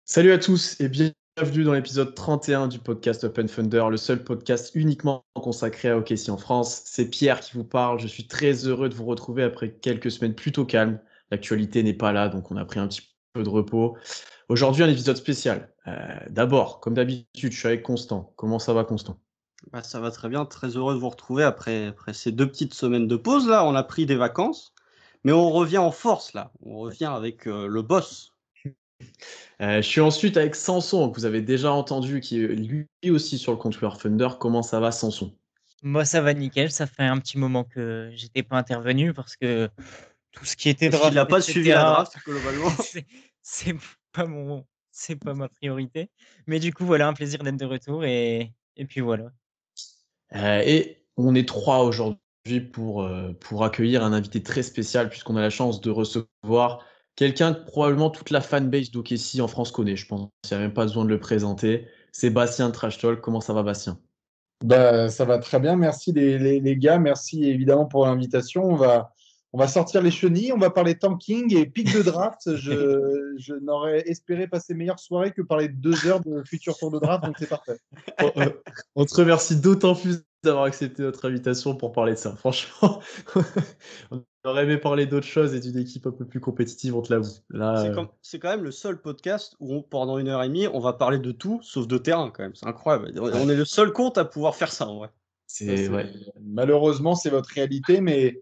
Salut à tous et bienvenue dans l'épisode 31 du podcast Open Thunder, le seul podcast uniquement consacré à OKC en France. C'est Pierre qui vous parle. Je suis très heureux de vous retrouver après quelques semaines plutôt calmes. L'actualité n'est pas là, donc on a pris un petit peu de repos. Aujourd'hui, un épisode spécial. D'abord, comme d'habitude, je suis avec Constant. Comment ça va, Constant? Bah, ça va très bien, très heureux de vous retrouver après ces 2 petites semaines de pause là. On a pris des vacances, mais on revient en force là. On revient avec le boss. Je suis ensuite avec Samson, que vous avez déjà entendu, qui est lui aussi sur le compte War Thunder. Comment ça va, Samson? Moi, ça va nickel. Ça fait un petit moment que j'étais pas intervenu parce que tout ce qui était Parce qu'il draft, n'a pas suivi la etc., draft globalement. c'est c'est c'est pas ma priorité. Mais du coup, voilà, un plaisir d'être de retour et puis voilà. Et on est trois aujourd'hui pour accueillir un invité très spécial, puisqu'on a la chance de recevoir quelqu'un que probablement toute la fanbase d'OKC en France connaît. Je pense qu'il n'y a même pas besoin de le présenter. C'est Bastien Trash Talk. Comment ça va, Bastien? Bah, ça va très bien, merci les gars, merci évidemment pour l'invitation. On va sortir les chenilles, on va parler tanking et pic de draft. Je n'aurais espéré passer meilleure soirée que parler de 2 heures de futur tour de draft, donc c'est parfait. On te remercie d'autant plus d'avoir accepté notre invitation pour parler de ça. Franchement, on aurait aimé parler d'autres choses et d'une équipe un peu plus compétitive, on te l'avoue. Là, C'est quand même le seul podcast où pendant 1 heure et demie, on va parler de tout sauf de terrain quand même. C'est incroyable. On est le seul compte à pouvoir faire ça en vrai. c'est ouais. Malheureusement, c'est votre réalité, mais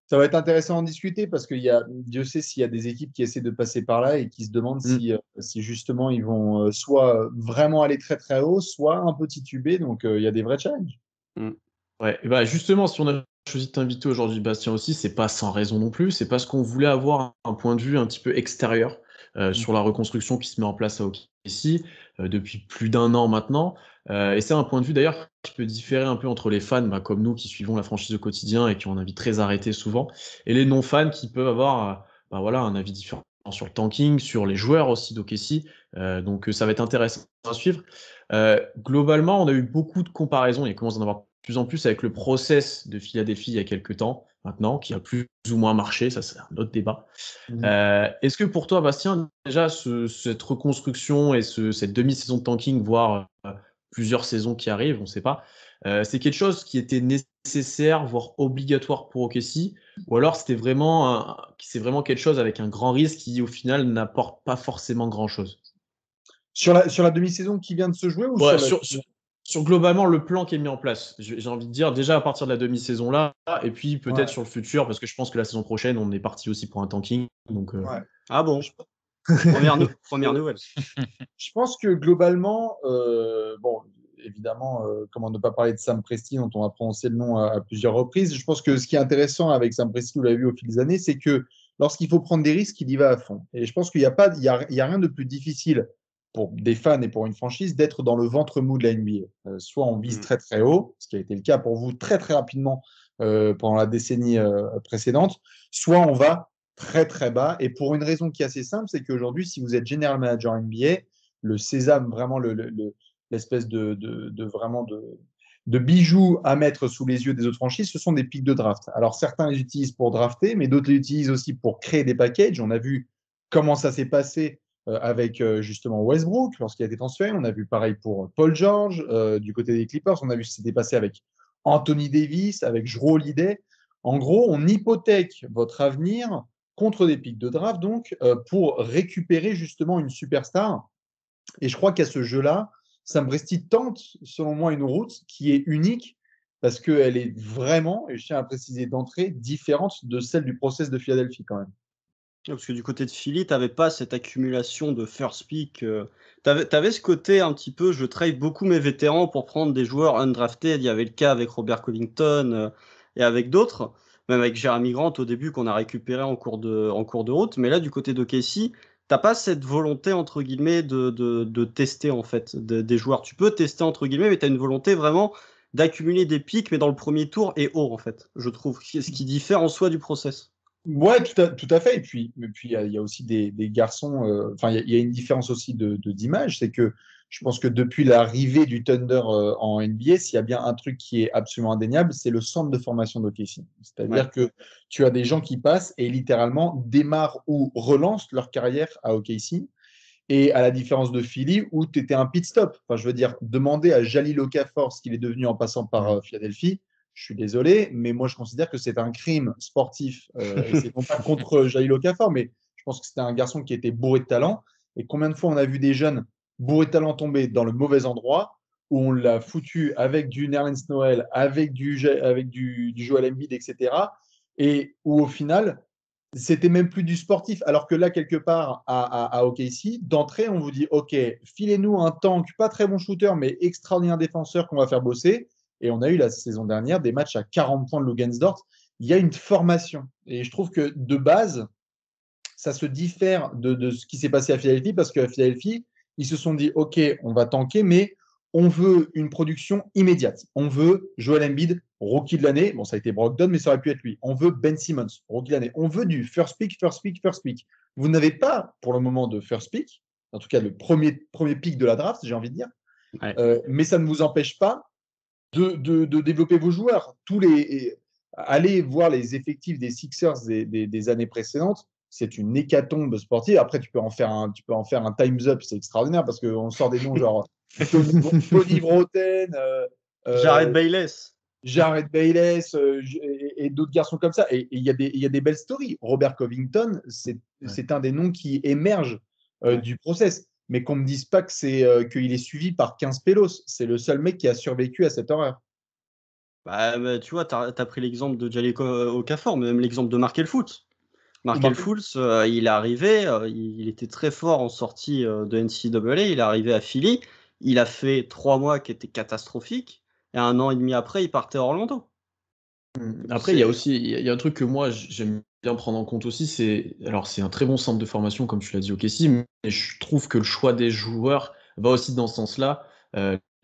ça va être intéressant d'en discuter parce Dieu sait s'il y a des équipes qui essaient de passer par là et qui se demandent si justement ils vont soit vraiment aller très très haut, soit un peu tituber. Donc il y a des vrais challenges. Mm. Ouais, et bah justement, si on a choisi de t'inviter aujourd'hui, Bastien aussi, c'est pas sans raison non plus. C'est parce qu'on voulait avoir un point de vue un petit peu extérieur sur la reconstruction qui se met en place à OKC depuis plus d'un an maintenant. Et c'est un point de vue d'ailleurs qui peut différer un peu entre les fans bah, comme nous qui suivons la franchise au quotidien et qui ont un avis très arrêté souvent, et les non-fans qui peuvent avoir bah, voilà, un avis différent sur le tanking, sur les joueurs aussi d'OKC. Donc ça va être intéressant à suivre. Globalement, on a eu beaucoup de comparaisons. Il commence à en avoir de plus en plus avec le process de Philadelphie il y a quelques temps maintenant, qui a plus ou moins marché. Ça, c'est un autre débat. Est-ce que pour toi, Bastien, déjà, cette reconstruction et cette demi-saison de tanking, voire plusieurs saisons qui arrivent, on ne sait pas, c'est quelque chose qui était nécessaire, voire obligatoire pour OKC, ou alors c'est vraiment quelque chose avec un grand risque qui, au final, n'apporte pas forcément grand-chose? Sur la demi-saison qui vient de se jouer ou Ouais, sur la... sur globalement le plan qui est mis en place. J'ai envie de dire déjà à partir de la demi-saison là, et puis peut-être Ouais, sur le futur, parce que je pense que la saison prochaine, on est parti aussi pour un tanking. Donc, ouais. Ah bon, Je, première nouvelle. je pense que globalement, bon, évidemment, comment ne pas parler de Sam Presti, dont on a prononcé le nom à plusieurs reprises. Je pense que ce qui est intéressant avec Sam Presti, vous l'avez vu au fil des années, c'est que lorsqu'il faut prendre des risques, il y va à fond. Et je pense qu'il n'y a pas, il y a rien de plus difficile pour des fans et pour une franchise d'être dans le ventre mou de la NBA. Soit on vise très très haut, ce qui a été le cas pour vous très très rapidement pendant la décennie précédente, soit on va très très bas. Et pour une raison qui est assez simple, c'est qu'aujourd'hui, si vous êtes general manager NBA, le sésame, vraiment l'espèce vraiment de bijoux à mettre sous les yeux des autres franchises, ce sont des pics de draft. Alors certains les utilisent pour drafter, mais d'autres les utilisent aussi pour créer des packages. On a vu comment ça s'est passé avec justement Westbrook lorsqu'il a été transféré. On a vu pareil pour Paul George du côté des Clippers. On a vu ce qui s'était passé avec Anthony Davis, avec Jrue Holiday. En gros, on hypothèque votre avenir contre des pics de draft, donc, pour récupérer justement une superstar. Et je crois qu'à ce jeu-là, Sam Presti tente, selon moi, une route qui est unique parce qu'elle est vraiment, et je tiens à préciser d'entrée, différente de celle du process de Philadelphie quand même. Parce que du côté de Philly, tu n'avais pas cette accumulation de first pick. Tu avais ce côté un petit peu, je trade beaucoup mes vétérans pour prendre des joueurs undrafted. Il y avait le cas avec Robert Covington et avec d'autres, même avec Jeremy Grant au début qu'on a récupéré en cours de route. Mais là, du côté de Casey, t'as pas cette volonté, entre guillemets, de tester en fait des joueurs. Tu peux tester, entre guillemets, mais tu as une volonté vraiment d'accumuler des pics, mais dans le premier tour et haut, en fait, je trouve. Ce qui diffère en soi du process. Ouais, tout à fait. Et puis il y a aussi des garçons. Enfin, il y a une différence aussi d'image. C'est que je pense que depuis l'arrivée du Thunder en NBA, s'il y a bien un truc qui est absolument indéniable, c'est le centre de formation d'OKC. Ouais. C'est-à-dire que tu as des gens qui passent et littéralement démarrent ou relancent leur carrière à OKC. Et à la différence de Philly, où tu étais un pit stop. Enfin, je veux dire, demander à Jalil Okafor ce qu'il est devenu en passant par Philadelphie, je suis désolé, mais moi, je considère que c'est un crime sportif. Et c'est non pas contre Jalil Okafor, mais je pense que c'était un garçon qui était bourré de talent. Et combien de fois on a vu des jeunes bourrés de talent tomber dans le mauvais endroit, où on l'a foutu avec du Nerlens Noel, avec du Joel Embiid, etc. Et où au final, c'était même plus du sportif. Alors que là, quelque part, à OKC, d'entrée, on vous dit, OK, filez-nous un tank, pas très bon shooter, mais extraordinaire défenseur qu'on va faire bosser. Et on a eu la saison dernière des matchs à 40 points de Luguensdorf. Il y a une formation. Et je trouve que de base, ça se diffère de ce qui s'est passé à Philadelphie, parce qu'à Philadelphie, ils se sont dit, OK, on va tanker, mais on veut une production immédiate. On veut Joel Embiid, rookie de l'année. Bon, ça a été Brogdon, mais ça aurait pu être lui. On veut Ben Simmons, rookie de l'année. On veut du first pick, first pick, first pick. Vous n'avez pas, pour le moment, de first pick, en tout cas le premier pick de la draft, j'ai envie de dire. Ouais. Mais ça ne vous empêche pas de développer vos joueurs. Allez voir les effectifs des Sixers des années précédentes. C'est une hécatombe sportive. Après, tu peux en faire un Time's Up, c'est extraordinaire parce qu'on sort des noms genre Tony Broughton, Jared Bayless. Jared Bayless et d'autres garçons comme ça. Et il y a des belles stories. Robert Covington, c'est un des noms qui émerge du process. Mais qu'on ne me dise pas qu'il est suivi par 15 pélos. C'est le seul mec qui a survécu à cette horreur. Bah, tu vois, tu as pris l'exemple de Jalil Okafor, mais même l'exemple de Markel Fultz. Markel Fultz, il est arrivé, il était très fort en sortie de NCAA, il est arrivé à Philly, il a fait 3 mois qui étaient catastrophiques, et 1 an et demi après, il partait à Orlando. Après, il y a un truc que moi j'aime bien prendre en compte aussi, c'est un très bon centre de formation, comme tu l'as dit au KC, mais je trouve que le choix des joueurs va aussi dans ce sens-là.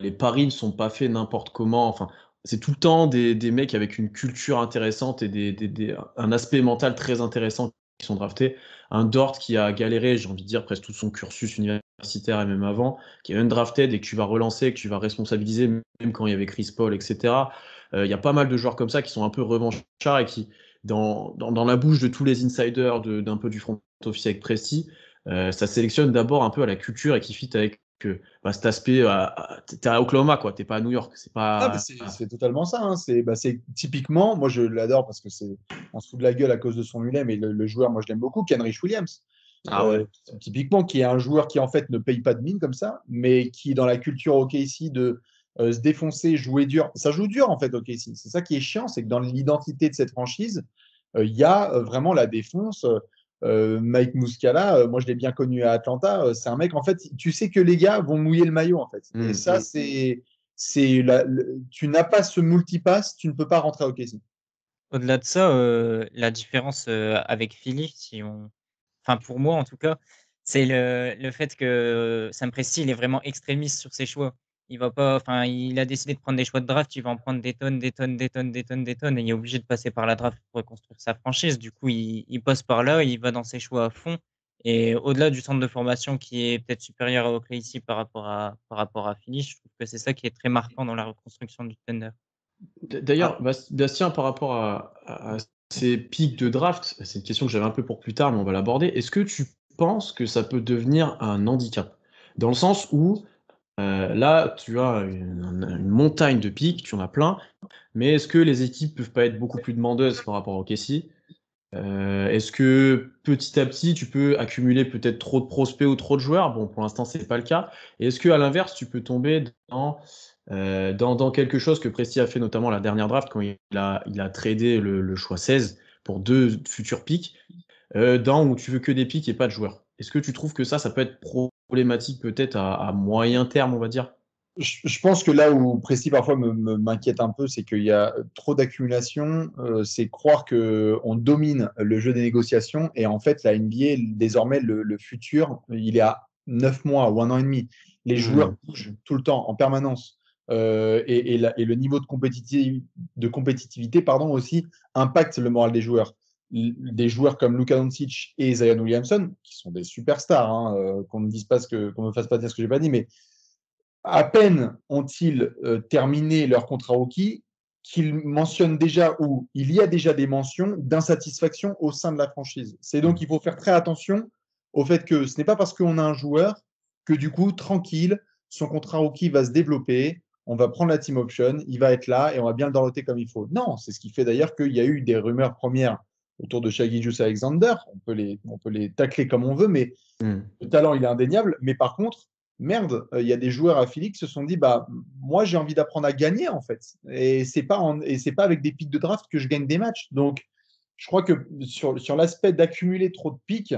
Les paris ne sont pas faits n'importe comment. Enfin, c'est tout le temps des mecs avec une culture intéressante et un aspect mental très intéressant qui sont draftés. Un Dort qui a galéré, j'ai envie de dire, presque tout son cursus universitaire et même avant, qui est undrafted et que tu vas relancer, que tu vas responsabiliser, même quand il y avait Chris Paul, etc. Il y a pas mal de joueurs comme ça qui sont un peu revanchards et qui, dans la bouche de tous les insiders d'un peu du front office avec Presti, ça sélectionne d'abord un peu à la culture et qui fit avec cet aspect. T'es à Oklahoma, quoi. T'es pas à New York. C'est pas. C'est totalement ça. Hein. C'est typiquement, moi je l'adore parce que on se fout de la gueule à cause de son mulet, mais le joueur, moi je l'aime beaucoup, Kenrich Williams. Typiquement, qui est un joueur qui en fait ne paye pas de mine comme ça, mais qui dans la culture OKC de se défoncer, jouer dur. Ça joue dur en fait OKC. C'est ça qui est chiant, c'est que dans l'identité de cette franchise, il y a vraiment la défonce. Mike Muscala, moi je l'ai bien connu à Atlanta, c'est un mec en fait, tu sais que les gars vont mouiller le maillot en fait. Et ça, tu n'as pas ce multipass, tu ne peux pas rentrer à OKC. Au-delà de ça, la différence avec Philly, enfin pour moi en tout cas, c'est le fait que Sam Presti, il est vraiment extrémiste sur ses choix. Il va pas, enfin, il a décidé de prendre des choix de draft, il va en prendre des tonnes, des tonnes, des tonnes, des tonnes, des tonnes, et il est obligé de passer par la draft pour reconstruire sa franchise. Du coup, il passe par là, il va dans ses choix à fond. Et au-delà du centre de formation qui est peut-être supérieur à OKC par rapport à Philly, je trouve que c'est ça qui est très marquant dans la reconstruction du Thunder. D'ailleurs, Bastien, par rapport à ces pics de draft, c'est une question que j'avais un peu pour plus tard, mais on va l'aborder. Est-ce que tu penses que ça peut devenir un handicap? Dans le sens où là, tu as une montagne de pics, tu en as plein, mais est-ce que les équipes peuvent pas être beaucoup plus demandeuses par rapport au KC? Est-ce que petit à petit, tu peux accumuler peut-être trop de prospects ou trop de joueurs? Bon, pour l'instant, c'est pas le cas. Et est-ce que à l'inverse, tu peux tomber dans quelque chose que Presti a fait notamment la dernière draft quand il a tradé le choix 16 pour 2 futurs pics, où tu veux que des pics et pas de joueurs? Est-ce que tu trouves que ça peut être problématique peut-être à moyen terme, on va dire? Je pense que là où Presti parfois m'inquiète un peu, c'est qu'il y a trop d'accumulation. C'est croire qu'on domine le jeu des négociations. Et en fait, la NBA, désormais, le futur, il est à 9 mois ou 1 an et demi. Les joueurs bougent tout le temps, en permanence. Et le niveau de compétitivité aussi impacte le moral des joueurs. Des joueurs comme Luka Doncic et Zion Williamson, qui sont des superstars, hein, qu'on ne me fasse pas dire ce que j'ai pas dit, mais à peine ont-ils terminé leur contrat rookie qu'ils mentionnent déjà, ou il y a déjà des mentions d'insatisfaction au sein de la franchise. C'est donc qu'il faut faire très attention au fait que ce n'est pas parce qu'on a un joueur que du coup, tranquille, son contrat rookie va se développer, on va prendre la team option, il va être là et on va bien le dorloter comme il faut. Non, c'est ce qui fait d'ailleurs qu'il y a eu des rumeurs premières autour de Shai Gilgeous-Alexander. On peut les tacler comme on veut, mais le talent, il est indéniable. Mais par contre, merde, il y a des joueurs à Philly qui se sont dit, bah, moi, j'ai envie d'apprendre à gagner, en fait. Et c'est pas avec des pics de draft que je gagne des matchs. Donc, je crois que sur l'aspect d'accumuler trop de pics,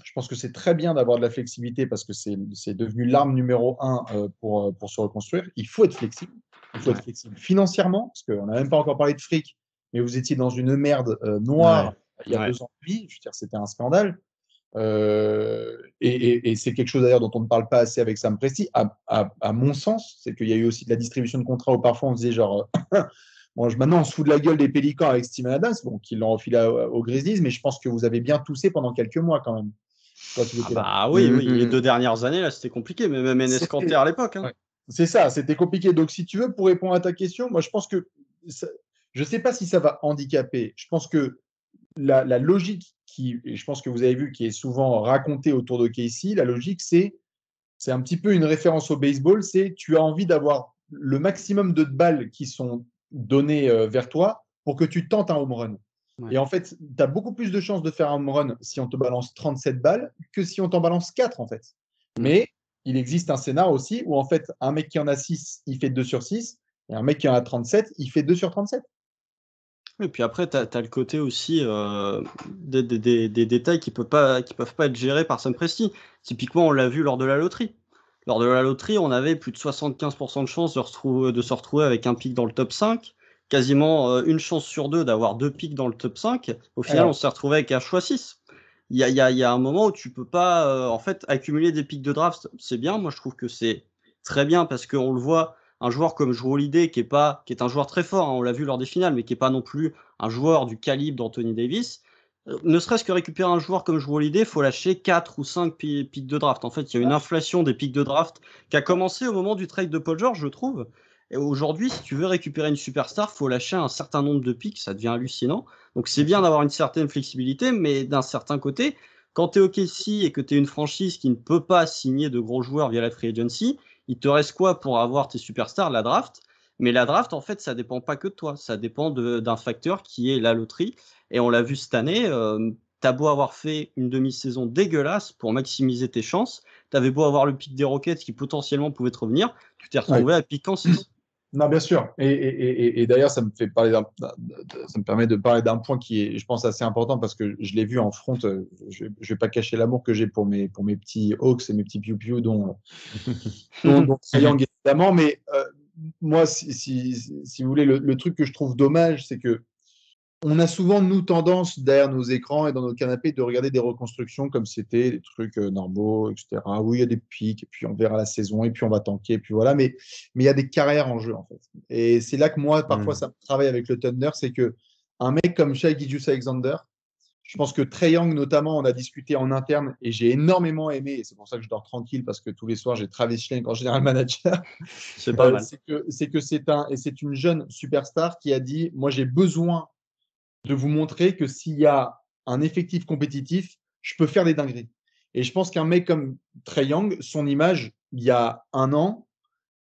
je pense que c'est très bien d'avoir de la flexibilité parce que c'est devenu l'arme numéro un pour se reconstruire. Il faut être flexible. Il faut être flexible financièrement, parce qu'on n'a même pas encore parlé de fric, mais vous étiez dans une merde noire il y a 2 ans et demi. Je veux dire, c'était un scandale. Et c'est quelque chose d'ailleurs dont on ne parle pas assez avec Sam Presti, à mon sens, c'est qu'il y a eu aussi de la distribution de contrats où parfois on disait genre, bon, maintenant on se fout de la gueule des Pélicans avec Steven Adams, bon, qui l'ont refilé aux Grizzlies, mais je pense que vous avez bien toussé pendant quelques mois quand même. Oui, les 2 dernières années, là, c'était compliqué, mais même Enes Kanter à l'époque. Hein. Ouais. C'est ça, c'était compliqué. Donc, si tu veux, pour répondre à ta question, moi, je pense que je ne sais pas si ça va handicaper. Je pense que la logique et je pense que vous avez vu, qui est souvent racontée autour de Casey, la logique, c'est un petit peu une référence au baseball, c'est tu as envie d'avoir le maximum de balles qui sont données vers toi pour que tu tentes un home run. Et en fait, tu as beaucoup plus de chances de faire un home run si on te balance 37 balles que si on t'en balance 4, en fait. Mais il existe un scénario aussi où, en fait, un mec qui en a 6, il fait 2 sur 6, et un mec qui en a 37, il fait 2 sur 37. Et puis après, tu as le côté aussi des détails qui peuvent pas être gérés par Sam Presti. Typiquement, on l'a vu lors de la loterie. Lors de la loterie, on avait plus de 75% de chances de se retrouver avec un pic dans le top 5. Quasiment une chance sur 2 d'avoir 2 pics dans le top 5. Au final, on s'est retrouvé avec un choix 6. Il y a un moment où tu peux pas en fait accumuler des pics de draft. C'est bien, moi je trouve que c'est très bien parce qu'on le voit, un joueur comme Jrue Holiday qui est un joueur très fort, hein, on l'a vu lors des finales, mais qui est pas non plus un joueur du calibre d'Anthony Davis. Ne serait-ce que récupérer un joueur comme Jrue Holiday, il faut lâcher 4 ou 5 pics de draft. En fait, il y a une inflation des pics de draft qui a commencé au moment du trade de Paul George, je trouve. Et aujourd'hui, si tu veux récupérer une superstar, il faut lâcher un certain nombre de pics, ça devient hallucinant. Donc c'est bien d'avoir une certaine flexibilité, mais d'un certain côté, quand tu es OKC et que tu es une franchise qui ne peut pas signer de gros joueurs via la free agency, il te reste quoi pour avoir tes superstars? La draft. Mais la draft, en fait, ça dépend pas que de toi. Ça dépend d'un facteur qui est la loterie. Et on l'a vu cette année, t'as beau avoir fait une demi-saison dégueulasse pour maximiser tes chances, t'avais beau avoir le pic des Rockets qui potentiellement pouvait te revenir, tu t'es retrouvé à pic en 6. Non, bien sûr. Et d'ailleurs, ça me permet de parler d'un point qui est, je pense, assez important parce que je l'ai vu en front. Je ne vais pas cacher l'amour que j'ai pour mes petits Hawks et mes petits Piu-Piu, dont Trae Young, évidemment. Mais moi, si vous voulez, le truc que je trouve dommage, c'est que on a souvent, nous, tendance, derrière nos écrans et dans nos canapés, de regarder des reconstructions comme c'était des trucs normaux, etc. Oui, il y a des pics, et puis on verra la saison, et puis on va tanker, et puis voilà. Mais il y a des carrières en jeu, en fait. Et c'est là que moi, parfois, ça me travaille avec le Thunder, c'est que un mec comme Shai Gilgeous-Alexander, je pense que Trae Young, notamment, on a discuté en interne, et j'ai énormément aimé, et c'est pour ça que je dors tranquille, parce que tous les soirs, j'ai Travis Schlenk en général manager. C'est pas mal. C'est une jeune superstar qui a dit, moi, j'ai besoin de vous montrer que s'il y a un effectif compétitif, je peux faire des dingueries. Et je pense qu'un mec comme Trae Young, son image, il y a 1 an,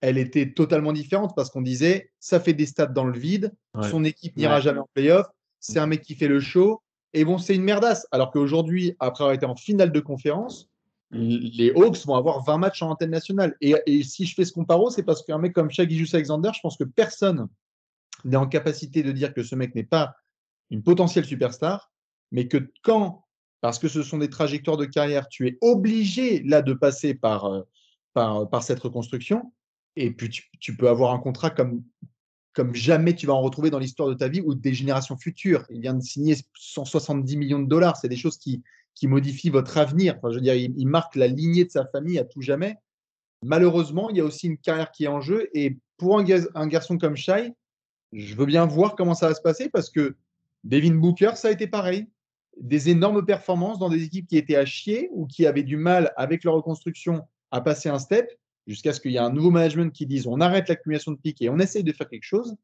elle était totalement différente parce qu'on disait, ça fait des stats dans le vide, son équipe n'ira jamais en playoff, c'est un mec qui fait le show, et bon, c'est une merdasse. Alors qu'aujourd'hui, après avoir été en finale de conférence, les Hawks vont avoir 20 matchs en antenne nationale. Et si je fais ce comparo, c'est parce qu'un mec comme Shai Gilgeous-Alexander, je pense que personne n'est en capacité de dire que ce mec n'est pas une potentielle superstar, mais que parce que ce sont des trajectoires de carrière, tu es obligé là de passer par cette reconstruction, et puis tu peux avoir un contrat comme jamais tu vas en retrouver dans l'histoire de ta vie ou des générations futures. Il vient de signer 170 millions de dollars, c'est des choses qui modifient votre avenir. Enfin, je veux dire, il marque la lignée de sa famille à tout jamais. Malheureusement, il y a aussi une carrière qui est en jeu, et pour un garçon comme Shai, je veux bien voir comment ça va se passer parce que Devin Booker, ça a été pareil. Des énormes performances dans des équipes qui étaient à chier ou qui avaient du mal avec leur reconstruction à passer un step jusqu'à ce qu'il y ait un nouveau management qui dise on arrête l'accumulation de pics et on essaye de faire quelque chose.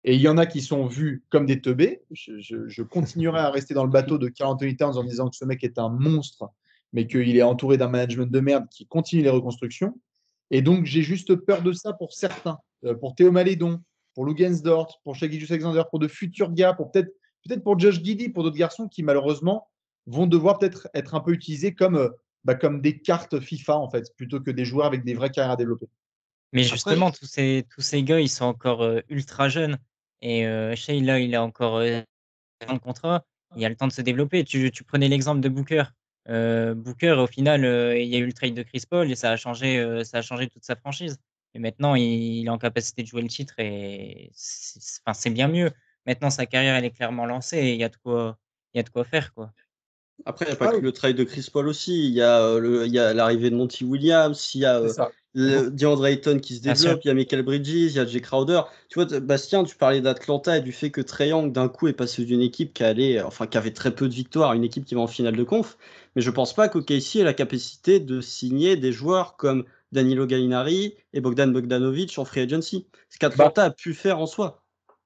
Et il y en a qui sont vus comme des teubés. Je continuerai à rester dans le bateau de Karl Anthony Towns en disant que ce mec est un monstre mais qu'il est entouré d'un management de merde qui continue les reconstructions. Et donc, j'ai juste peur de ça pour certains. Pour Théo Malédon, pour Lugensdort, pour Shai Gilgeous-Alexander, pour de futurs gars, pour peut-être pour Josh Giddey, pour d'autres garçons qui, malheureusement, vont devoir peut-être être un peu utilisés comme des cartes FIFA, en fait, plutôt que des joueurs avec des vraies carrières à développer. Mais Après, justement, tous ces gars, ils sont encore ultra jeunes. Et Shea, là, il a encore un contrat. Il a le temps de se développer. Tu prenais l'exemple de Booker. Booker, au final, il y a eu le trade de Chris Paul et ça a changé toute sa franchise. Et maintenant, il est en capacité de jouer le titre et enfin, c'est bien mieux. Maintenant, sa carrière, elle est clairement lancée et il y a de quoi faire, quoi. Après, il n'y a pas Ah que oui, le travail de Chris Paul aussi. Il y a l'arrivée de Monty Williams, il y a c'est ça. DeAndre Ayton qui se Bien sûr. développe, il y a Michael Bridges, il y a Jay Crowder. Tu vois, Bastien, tu parlais d'Atlanta et du fait que Trae Young, d'un coup, est passé d'une équipe qui qui avait très peu de victoires à une équipe qui va en finale de conf. Mais je pense pas qu'OKC ait la capacité de signer des joueurs comme Danilo Gallinari et Bogdan Bogdanovic en free agency. Ce Bah, qu'Atlanta a pu faire en soi.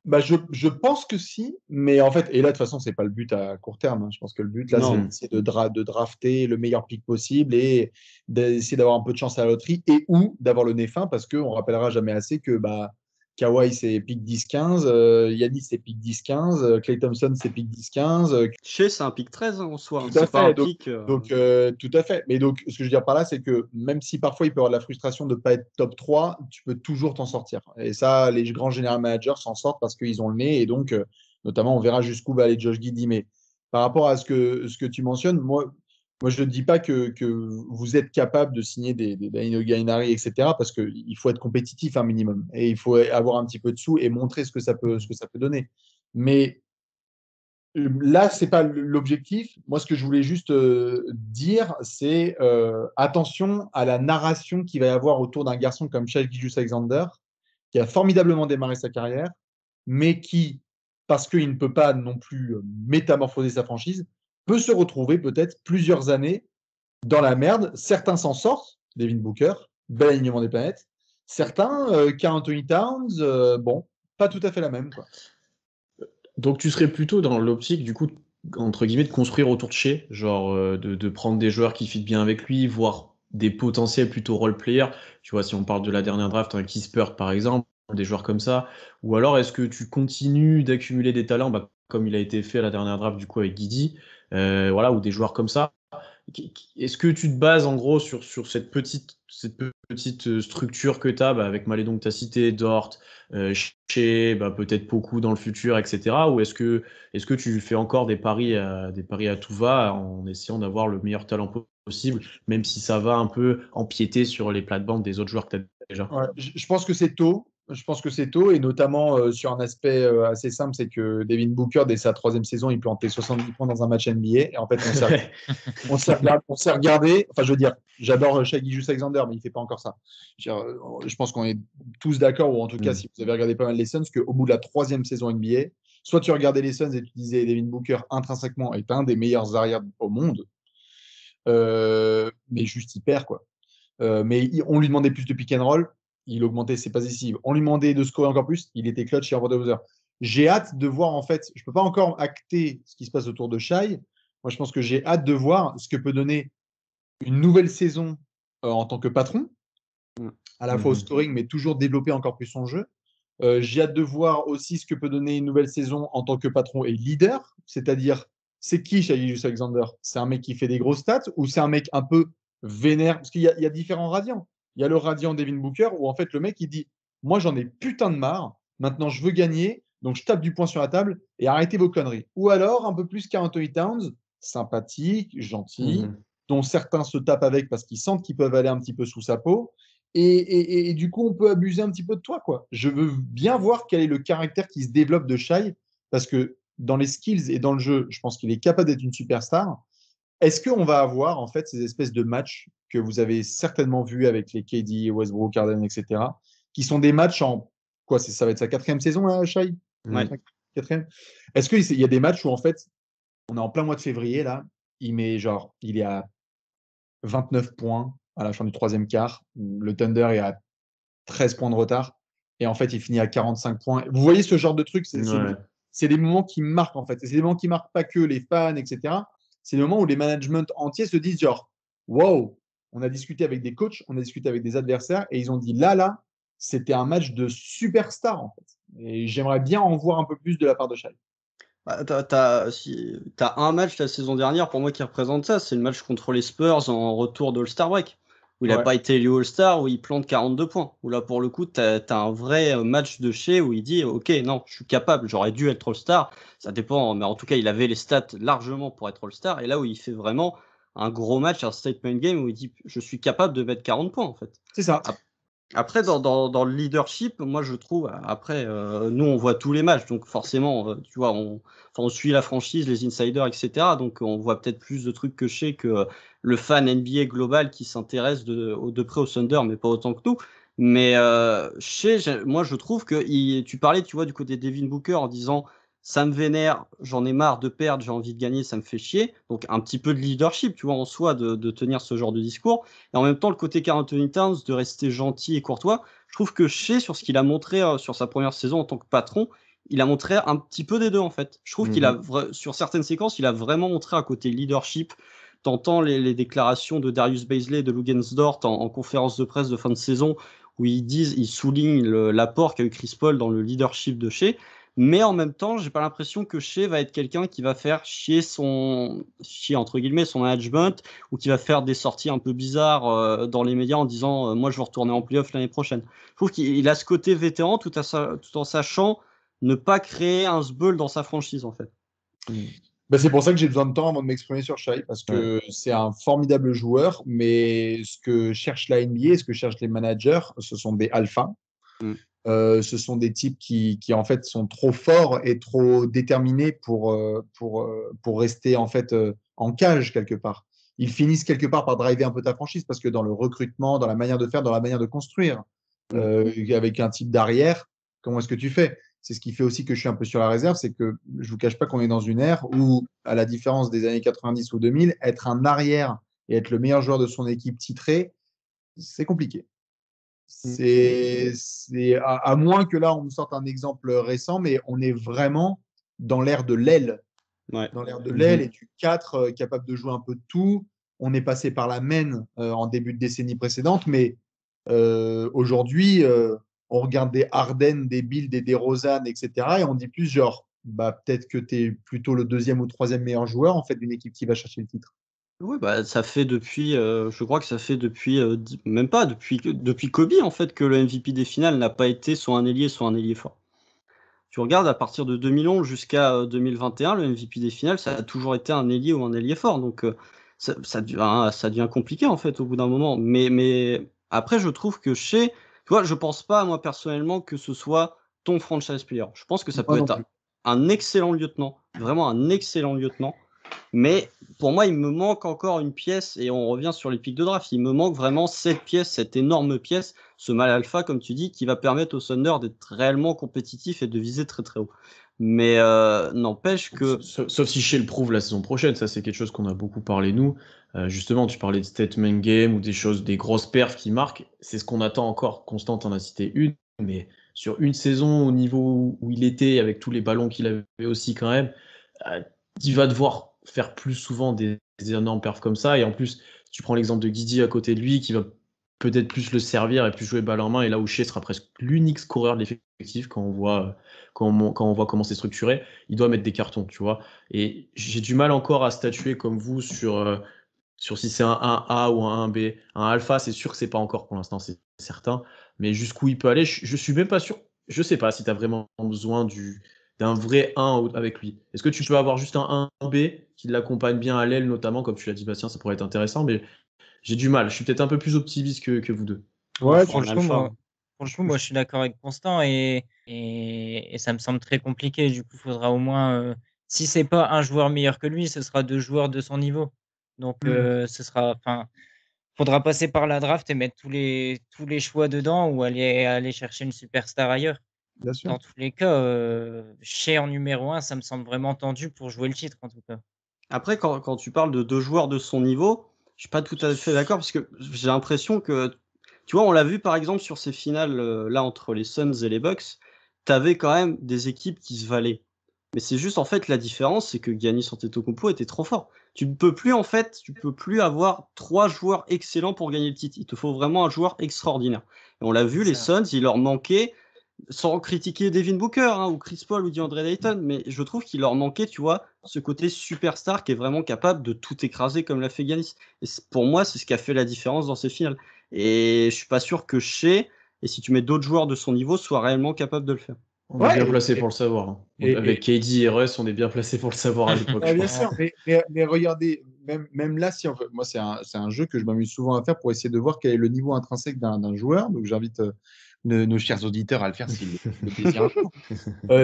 je pense que si, mais en fait, et là, de toute façon, c'est pas le but à court terme, hein. Je pense que le but, là, Non. c'est de drafter le meilleur pick possible et d'essayer d'avoir un peu de chance à la loterie et ou d'avoir le nez fin parce qu'on rappellera jamais assez que Kawhi, c'est pick 10-15, Giannis, c'est pick 10-15, Klay Thompson, c'est pick 10-15. Chez, c'est un pick 13 en soi, hein. Tout à C'est pas un fait. pick. Tout à fait. Mais donc, ce que je veux dire par là, c'est que même si parfois il peut y avoir de la frustration de ne pas être top 3, tu peux toujours t'en sortir. Et ça, les grands general managers s'en sortent parce qu'ils ont le nez. Et donc, notamment, on verra jusqu'où va aller Josh Giddey. Mais par rapport à ce que tu mentionnes, moi je ne dis pas que vous êtes capable de signer des Danilo Gallinari, etc. Parce qu'il faut être compétitif un minimum. Et il faut avoir un petit peu de sous et montrer ce que ça peut donner. Mais là, c'est pas l'objectif. Moi, ce que je voulais juste dire, c'est attention à la narration qu'il va y avoir autour d'un garçon comme Shai Gilgeous-Alexander, qui a formidablement démarré sa carrière, mais qui, parce qu'il ne peut pas non plus métamorphoser sa franchise, peut se retrouver peut-être plusieurs années dans la merde. Certains s'en sortent, Devin Booker, bel alignement des planètes. Certains, Karl Anthony Towns, bon, pas tout à fait la même, quoi. Donc tu serais plutôt dans l'optique, du coup, entre guillemets, de construire autour de chez, genre de prendre des joueurs qui fit bien avec lui, voire des potentiels plutôt role-players. Tu vois, si on parle de la dernière draft, un Kispert par exemple, des joueurs comme ça. Ou alors est-ce que tu continues d'accumuler des talents, comme il a été fait à la dernière draft du coup avec Guidi, voilà, ou des joueurs comme ça. Est-ce que tu te bases en gros sur cette petite structure que tu as avec Malédon que tu as cité, Dort, chez peut-être beaucoup dans le futur, etc. Ou est-ce que tu fais encore des paris à tout va en essayant d'avoir le meilleur talent possible, même si ça va un peu empiéter sur les plates-bandes des autres joueurs que tu as déjà? Ouais, je pense que c'est tôt. Je pense que c'est tôt, et notamment sur un aspect assez simple, c'est que Devin Booker, dès sa troisième saison, il plantait 70 points dans un match NBA. Et en fait, on s'est regardé. Enfin, je veux dire, j'adore Shai Gilgeous-Alexander, mais il ne fait pas encore ça. Je pense qu'on est tous d'accord, ou en tout cas, Mm. si vous avez regardé pas mal les Suns, qu'au bout de la troisième saison NBA, soit tu regardais les Suns et tu disais Devin Booker intrinsèquement est un des meilleurs arrières au monde, mais juste il perd, quoi. On lui demandait plus de pick and roll, il augmentait ses passes décisives. On lui demandait de scorer encore plus, il était clutch et en buzzer. J'ai hâte de voir, en fait, je ne peux pas encore acter ce qui se passe autour de Shai. Moi, je pense que j'ai hâte de voir ce que peut donner une nouvelle saison en tant que patron, à la fois au Mhm. scoring, mais toujours développer encore plus son jeu. J'ai hâte de voir aussi ce que peut donner une nouvelle saison en tant que patron et leader, c'est-à-dire, c'est qui Shai Gilgeous-Alexander? C'est un mec qui fait des grosses stats ou c'est un mec un peu vénère? Parce il y a différents radiants. Il y a le radiant Devin Booker où en fait le mec il dit moi j'en ai putain de marre, maintenant je veux gagner, donc je tape du poing sur la table et arrêtez vos conneries. Ou alors un peu plus Karl Anthony Towns, sympathique, gentil, Mhm. dont certains se tapent avec parce qu'ils sentent qu'ils peuvent aller un petit peu sous sa peau. Et du coup, on peut abuser un petit peu de toi, quoi. Je veux bien voir quel est le caractère qui se développe de Shai, parce que dans les skills et dans le jeu, je pense qu'il est capable d'être une superstar. Est-ce qu'on va avoir en fait ces espèces de matchs que vous avez certainement vus avec les KD, Westbrook, Harden, etc., qui sont des matchs en quoi? Ça va être sa quatrième saison, là, Shai? Ouais. Mhm. Quatrième. Est-ce qu'il y a des matchs où en fait, on est en plein mois de février là, il est à 29 points à la fin du troisième quart, le Thunder est à 13 points de retard. Et en fait, il finit à 45 points. Vous voyez ce genre de truc, Ouais. c'est des moments qui marquent en fait. Et c'est des moments qui marquent pas que les fans, etc. c'est le moment où les managements entiers se disent genre, wow, on a discuté avec des coachs, on a discuté avec des adversaires et ils ont dit là, c'était un match de superstar en fait. Et j'aimerais bien en voir un peu plus de la part de Shai. Bah, t'as un match la saison dernière pour moi qui représente ça, c'est le match contre les Spurs en retour de All-Star Break, où il n'a Ouais. pas été élu All-Star, où il plante 42 points. Où là, pour le coup, t'as un vrai match de Shea où il dit ok, non, je suis capable, j'aurais dû être All-Star. Ça dépend, mais en tout cas, il avait les stats largement pour être All-Star. Et là où il fait vraiment un gros match, un statement game où il dit je suis capable de mettre 40 points en fait. C'est ça. Après, dans le leadership, moi je trouve, après, nous on voit tous les matchs, donc forcément, tu vois, on suit la franchise, les insiders, etc. Donc on voit peut-être plus de trucs que je sais que le fan NBA global qui s'intéresse de près au Thunder, mais pas autant que nous. Mais moi je trouve que tu parlais, tu vois, du côté de Devin Booker en disant ça me vénère, j'en ai marre de perdre, j'ai envie de gagner, ça me fait chier. Donc un petit peu de leadership, tu vois, en soi, de tenir ce genre de discours. Et en même temps, le côté Karl Anthony Towns, de rester gentil et courtois, je trouve que Shea, sur ce qu'il a montré sur sa première saison en tant que patron, il a montré un petit peu des deux, en fait. Je trouve qu'il a, sur certaines séquences, il a vraiment montré un côté leadership. T'entends les déclarations de Darius Bazley et de Lugensdort en conférence de presse de fin de saison, où ils soulignent l'apport qu'a eu Chris Paul dans le leadership de Shea. Mais en même temps, j'ai pas l'impression que Shea va être quelqu'un qui va faire chier entre guillemets, son management, ou qui va faire des sorties un peu bizarres dans les médias en disant moi je veux retourner en playoff l'année prochaine. Je trouve qu'il a ce côté vétéran tout en sachant ne pas créer un sbeul dans sa franchise en fait. Ben, c'est pour ça que j'ai besoin de temps avant de m'exprimer sur Shai, parce que c'est un formidable joueur, mais ce que cherche la NBA, ce que cherchent les managers, ce sont des alphas. Mm. Ce sont des types qui en fait sont trop forts et trop déterminés pour rester en fait en cage quelque part. Ils finissent quelque part par driver un peu ta franchise parce que dans le recrutement, dans la manière de faire, dans la manière de construire, avec un type d'arrière, comment est-ce que tu fais? C'est ce qui fait aussi que je suis un peu sur la réserve, c'est que je vous cache pas qu'on est dans une ère où, à la différence des années 90 ou 2000, être un arrière et être le meilleur joueur de son équipe titré, c'est compliqué. C'est à moins que là, on nous sorte un exemple récent, mais on est vraiment dans l'ère de l'aile. Ouais. Dans l'ère de l'aile et du 4, capable de jouer un peu de tout. On est passé par la main en début de décennie précédente, mais aujourd'hui, on regarde des Harden, des Bill, des DeRozan, etc. Et on dit plus genre, bah, peut-être que tu es plutôt le deuxième ou troisième meilleur joueur en fait, d'une équipe qui va chercher le titre. Oui, bah, ça fait depuis, je crois que ça fait depuis, même pas, depuis Kobe, en fait, que le MVP des finales n'a pas été soit un ailier fort. Tu regardes, à partir de 2011 jusqu'à 2021, le MVP des finales, ça a toujours été un ailier ou un ailier fort. Donc, ça devient compliqué, en fait, au bout d'un moment. Mais après, je trouve que tu vois, je pense pas, moi, personnellement, que ce soit ton franchise player. Je pense que ça Moi peut non être plus. un excellent lieutenant, vraiment un excellent lieutenant. Mais pour moi, il me manque encore une pièce, et on revient sur les pics de draft. Il me manque vraiment cette pièce, cette énorme pièce, ce mal alpha, comme tu dis, qui va permettre au Thunder d'être réellement compétitif et de viser très très haut. Mais n'empêche que. Sauf si Shea le prouve la saison prochaine, ça c'est quelque chose qu'on a beaucoup parlé nous. Justement, tu parlais de statement game ou des choses, des grosses perfs qui marquent. C'est ce qu'on attend encore. Constant en a cité une, mais sur une saison au niveau où il était, avec tous les ballons qu'il avait aussi quand même, euh, il va devoir faire plus souvent des énormes perfs comme ça. Et en plus, tu prends l'exemple de Guidi à côté de lui, qui va peut-être plus le servir et plus jouer balle en main. Et là où Shea sera presque l'unique scoreur de l'effectif quand on voit, quand on voit comment c'est structuré, il doit mettre des cartons, tu vois. Et j'ai du mal encore à statuer comme vous sur si c'est un 1A ou un 1B. Un alpha, c'est sûr que c'est pas encore pour l'instant, c'est certain. Mais jusqu'où il peut aller, je suis même pas sûr. Je sais pas si tu as vraiment besoin d'un vrai 1 avec lui. Est-ce que tu peux avoir juste un 1B qui l'accompagne bien à l'aile, notamment, comme tu l'as dit, Bastien, ça pourrait être intéressant, mais j'ai du mal. Je suis peut-être un peu plus optimiste que vous deux. Ouais, Faut un Franchement, alpha. moi, je suis d'accord avec Constant et ça me semble très compliqué. Du coup, il faudra au moins, si c'est pas un joueur meilleur que lui, ce sera deux joueurs de son niveau. Donc, faudra passer par la draft et mettre tous les choix dedans ou aller chercher une superstar ailleurs. bien sûr. Dans tous les cas, Shea en numéro 1, ça me semble vraiment tendu pour jouer le titre, en tout cas. Après, quand tu parles de deux joueurs de son niveau, je suis pas tout à fait d'accord parce que j'ai l'impression que, tu vois, on l'a vu par exemple sur ces finales là entre les Suns et les Bucks, tu avais quand même des équipes qui se valaient. Mais c'est juste en fait la différence, c'est que Giannis Antetokounmpo était trop fort. Tu ne peux plus avoir 3 joueurs excellents pour gagner le titre. Il te faut vraiment un joueur extraordinaire. Et on l'a vu, les Suns, il leur manquait, sans critiquer Devin Booker ou Chris Paul ou DeAndre Ayton, mais je trouve qu'il leur manquait, tu vois, ce côté superstar qui est vraiment capable de tout écraser comme l'a fait Giannis. Et pour moi, c'est ce qui a fait la différence dans ces finales. Et je suis pas sûr que Shea, et si tu mets d'autres joueurs de son niveau, soient réellement capables de le faire. On est bien placé pour le savoir. Hein. Avec KD et Russ, on est bien placé pour le savoir à l'époque. Bien sûr, mais regardez, même là, moi, c'est un jeu que je m'amuse souvent à faire pour essayer de voir quel est le niveau intrinsèque d'un joueur. Donc, j'invite nos chers auditeurs à le faire s'ils le désirent.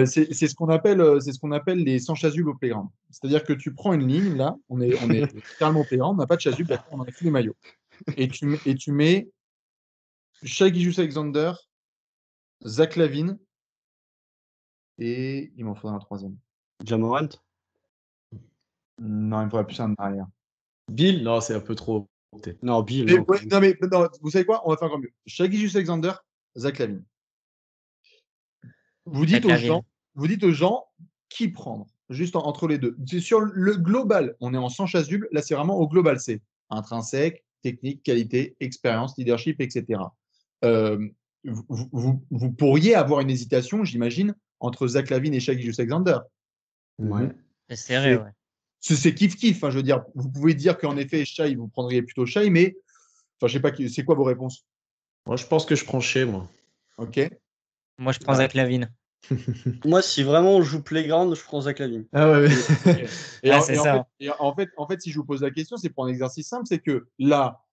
C'est ce qu'on appelle les sans chasuble au playground. C'est-à-dire que tu prends une ligne, là, on est littéralement au playground, on n'a pas de chasuble, d'accord, on a tous les maillots. Et tu mets Shai Gilgeous-Alexander, Zach LaVine, et il m'en faudra un troisième. Ja Morant. Non, il me faudra plus un arrière. Bill, non, c'est un peu trop. Non, Bill. Non, vous savez quoi? On va faire encore mieux. Shai Gilgeous-Alexander, Zach LaVine. Vous dites aux gens qui prendre, juste entre les deux. Sur le global, on est en sans chasuble. Là, c'est vraiment au global. C'est intrinsèque, technique, qualité, expérience, leadership, etc. Vous pourriez avoir une hésitation, j'imagine, entre Zach LaVine et Shai Gilgeous-Alexander. Ouais. C'est serré, ouais. C'est kiff-kiff. Hein, je veux dire, vous pouvez dire qu'en effet, Shai, vous prendriez plutôt Shai, mais je sais pas, c'est quoi vos réponses? Moi, je pense que je prends Shai, moi. Ok. Moi, je prends Zach LaVine. Moi, si vraiment on joue Playground, je prends Zach LaVine. Ah ouais. En fait, si je vous pose la question, c'est pour un exercice simple, c'est que là,